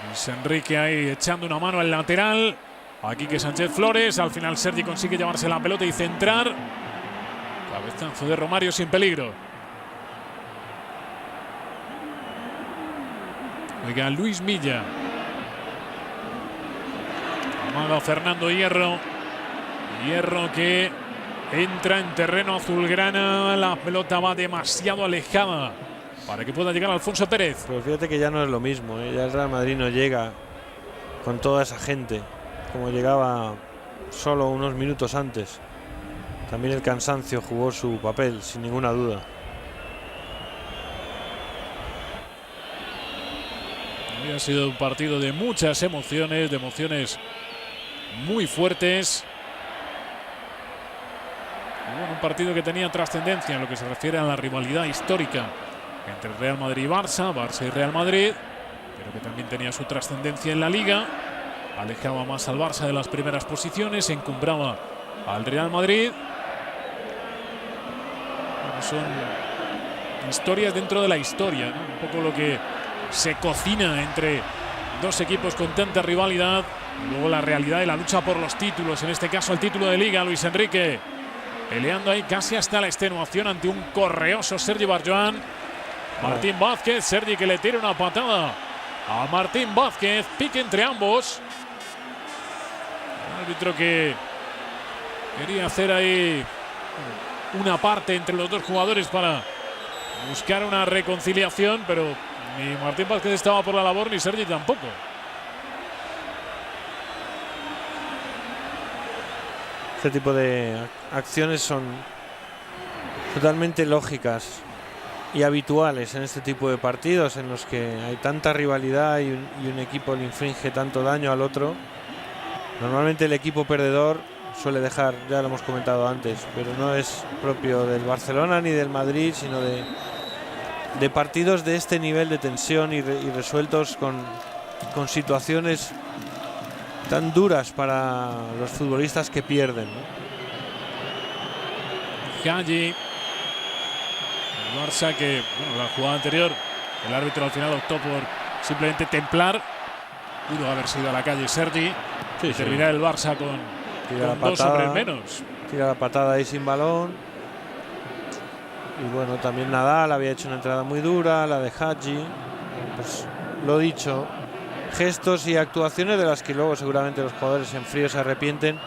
Luis Enrique ahí echando una mano al lateral. Aquí que Sánchez Flores. Al final Sergi consigue llevarse la pelota y centrar. Cabezazo de Romario sin peligro. Oiga, Luis Milla. Amaga Fernando Hierro. Hierro que entra en terreno azulgrana. La pelota va demasiado alejada para que pueda llegar Alfonso Pérez. Pues fíjate que ya no es lo mismo, ¿eh? Ya el Real Madrid no llega con toda esa gente como llegaba solo unos minutos antes. También el cansancio jugó su papel, sin ninguna duda. Ha sido un partido de muchas emociones, de emociones muy fuertes. Y bueno, un partido que tenía trascendencia en lo que se refiere a la rivalidad histórica entre Real Madrid y Barça y Real Madrid, pero que también tenía su trascendencia en la Liga. Alejaba más al Barça de las primeras posiciones, encumbraba al Real Madrid. Bueno, son historias dentro de la historia, ¿no? Un poco lo que se cocina entre dos equipos con tanta rivalidad. Y luego la realidad de la lucha por los títulos, en este caso el título de Liga. Luis Enrique peleando ahí casi hasta la extenuación ante un correoso Sergi Barjoan. Martín Vázquez, Sergi que le tira una patada a Martín Vázquez, pique entre ambos. Un árbitro que quería hacer ahí una parte entre los dos jugadores para buscar una reconciliación, pero ni Martín Vázquez estaba por la labor ni Sergi tampoco. Este tipo de acciones son totalmente lógicas y habituales en este tipo de partidos en los que hay tanta rivalidad y un equipo le inflige tanto daño al otro. Normalmente el equipo perdedor suele dejar, ya lo hemos comentado antes, pero no es propio del Barcelona ni del Madrid, sino de partidos de este nivel de tensión y resueltos con situaciones tan duras para los futbolistas que pierden, ¿no? Hadji. El Barça que, bueno, la jugada anterior, el árbitro al final optó por simplemente templar. Pudo haber sido a la calle Sergi. Y terminar el Barça con 2 hombres menos. Tira la patada ahí sin balón. Y bueno, también Nadal había hecho una entrada muy dura, la de Hadji. Pues lo dicho, gestos y actuaciones de las que luego seguramente los jugadores en frío se arrepienten,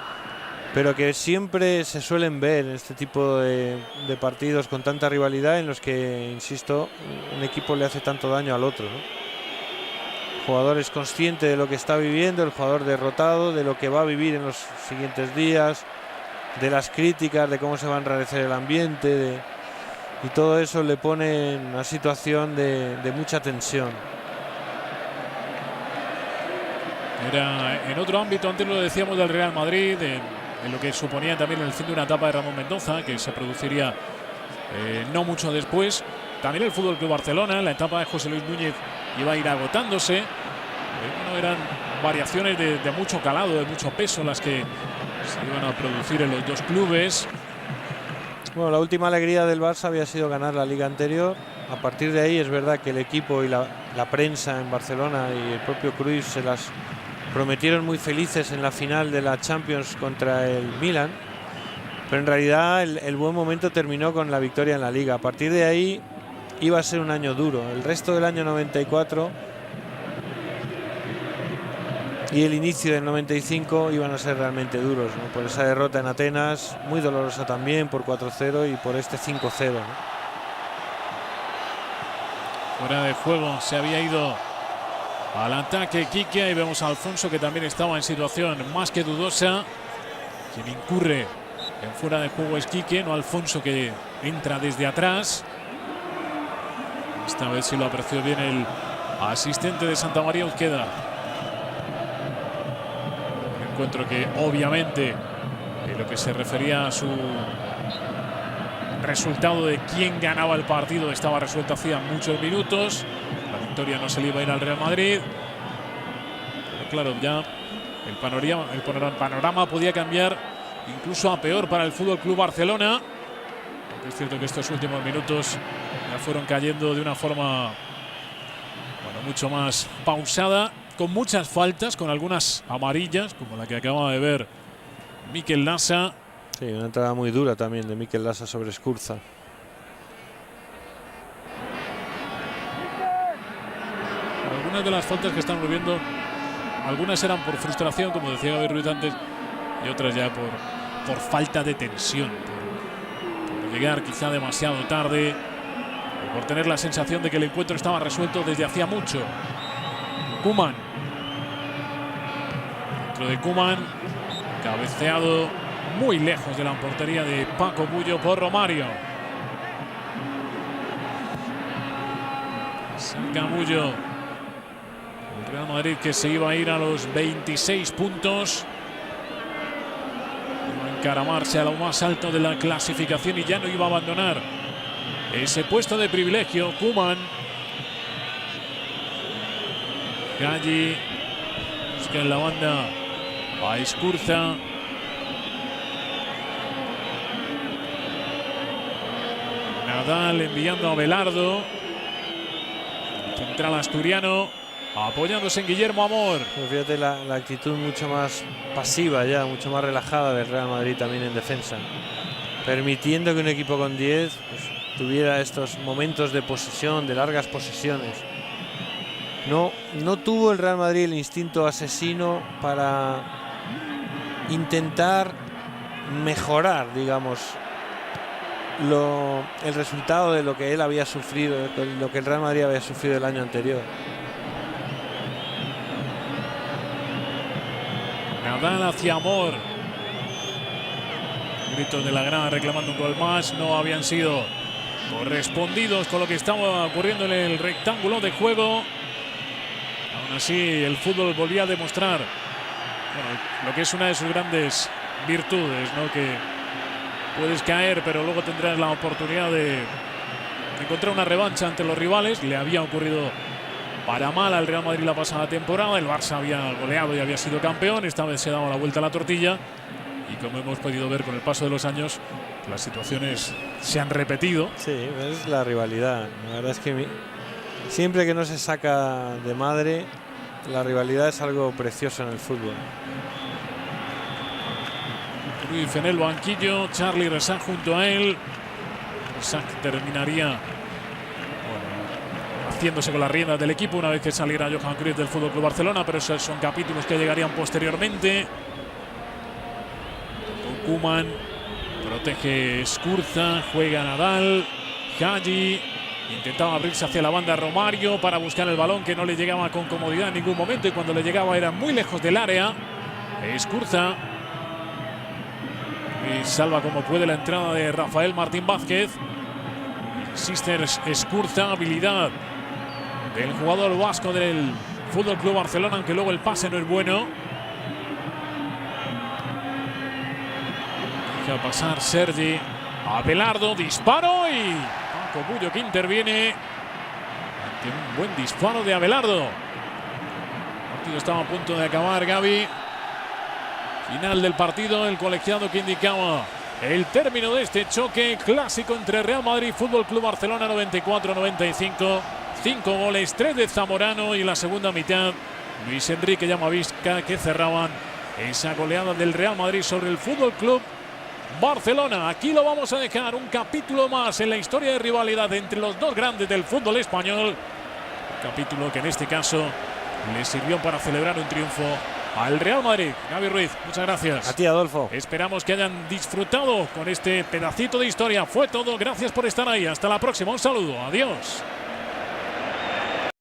pero que siempre se suelen ver en este tipo de partidos con tanta rivalidad en los que, insisto, un equipo le hace tanto daño al otro, ¿no? El jugador es consciente de lo que está viviendo, el jugador derrotado, de lo que va a vivir en los siguientes días, de las críticas, de cómo se va a enrarecer el ambiente, y todo eso le pone en una situación de mucha tensión. Era en otro ámbito, antes lo decíamos del Real Madrid, en lo que suponía también el fin de una etapa de Ramón Mendoza, que se produciría no mucho después. También el Fútbol Club Barcelona, la etapa de José Luis Núñez iba a ir agotándose. Bueno, eran variaciones de mucho calado, de mucho peso las que se iban a producir en los dos clubes. Bueno, la última alegría del Barça había sido ganar la liga anterior. A partir de ahí es verdad que el equipo y la prensa en Barcelona y el propio Cruyff se las prometieron muy felices en la final de la Champions contra el Milan, Pero en realidad el buen momento terminó con la victoria en la Liga. A partir de ahí iba a ser un año duro. El resto del año 94 y el inicio del 95 iban a ser realmente duros, ¿no? Por esa derrota en Atenas, muy dolorosa también, por 4-0 y por este 5-0, ¿no? Fuera de juego, se había ido al ataque Quique, y vemos a Alfonso, que también estaba en situación más que dudosa. Quien incurre en fuera de juego es Quique, no Alfonso, que entra desde atrás. Esta vez sí lo apreció bien el asistente de Santa María Uzqueda. Un encuentro que obviamente, en lo que se refería a su resultado de quién ganaba el partido, estaba resuelto hacía muchos minutos. La victoria no se le iba a ir al Real Madrid. Pero claro, ya el panorama podía cambiar incluso a peor para el Fútbol Club Barcelona. Es cierto que estos últimos minutos ya fueron cayendo de una forma, bueno, mucho más pausada, con muchas faltas, con algunas amarillas, como la que acaba de ver Mikel Lasa. Sí, una entrada muy dura también de Mikel Lasa sobre Escurza. Algunas de las faltas que estamos viendo, algunas eran por frustración, como decía Gaby Ruiz antes, y otras ya por falta de tensión, por llegar quizá demasiado tarde, por tener la sensación de que el encuentro estaba resuelto desde hacía mucho. Koeman. Dentro de Koeman, cabeceado muy lejos de la portería de Paco Bullo por Romario. Saca Bullo. El Real Madrid, que se iba a ir a los 26 puntos. Iba a encaramarse a lo más alto de la clasificación y ya no iba a abandonar ese puesto de privilegio. Koeman. Galli busca en la banda a Escurza. Nadal enviando a Abelardo. Central asturiano apoyándose en Guillermo Amor. Pues fíjate la actitud mucho más pasiva ya, mucho más relajada del Real Madrid también en defensa. Permitiendo que un equipo con 10 pues, tuviera estos momentos de posesión, de largas posesiones. No tuvo el Real Madrid el instinto asesino para intentar mejorar, digamos, el resultado de lo que él había sufrido, lo que el Real Madrid había sufrido el año anterior. Nadal hacia Amor. Gritos de la grada reclamando un gol más. No habían sido correspondidos con lo que estaba ocurriendo en el rectángulo de juego. Aún así, el fútbol volvía a demostrar, bueno, lo que es una de sus grandes virtudes, ¿no? Que puedes caer, pero luego tendrás la oportunidad de encontrar una revancha ante los rivales. Le había ocurrido para mal al Real Madrid la pasada temporada. El Barça había goleado y había sido campeón. Esta vez se daba la vuelta a la tortilla. Y como hemos podido ver con el paso de los años, las situaciones se han repetido. Sí, es la rivalidad. La verdad es que siempre que no se saca de madre, la rivalidad es algo precioso en el fútbol. Cruyff en el banquillo, Charly Rexach junto a él. Rexach terminaría haciéndose con las riendas del equipo una vez que saliera Johan Cruyff del Fútbol Club Barcelona, pero esos son capítulos que llegarían posteriormente. Con Koeman, protege Escurza, juega Nadal, Galli, intentaba abrirse hacia la banda Romario para buscar el balón que no le llegaba con comodidad en ningún momento, y cuando le llegaba era muy lejos del área. Escurza. Y salva como puede la entrada de Rafael Martín Vázquez. Insiste Escurza, habilidad del jugador vasco del Fútbol Club Barcelona, aunque luego el pase no es bueno. Deja pasar Sergi. Abelardo, disparo, y Paco Bullo que interviene ante un buen disparo de Abelardo. El partido estaba a punto de acabar, Gaby. Final del partido, el colegiado que indicaba el término de este choque clásico entre Real Madrid y Fútbol Club Barcelona, 94-95. 5 goles, 3 de Zamorano, y en la segunda mitad Luis Enrique y Amavisca, que cerraban esa goleada del Real Madrid sobre el Fútbol Club Barcelona. Aquí lo vamos a dejar, un capítulo más en la historia de rivalidad entre los dos grandes del fútbol español. Capítulo que en este caso le sirvió para celebrar un triunfo al Real Madrid. Gaby Ruiz, muchas gracias. A ti, Adolfo. Esperamos que hayan disfrutado con este pedacito de historia. Fue todo. Gracias por estar ahí. Hasta la próxima. Un saludo. Adiós.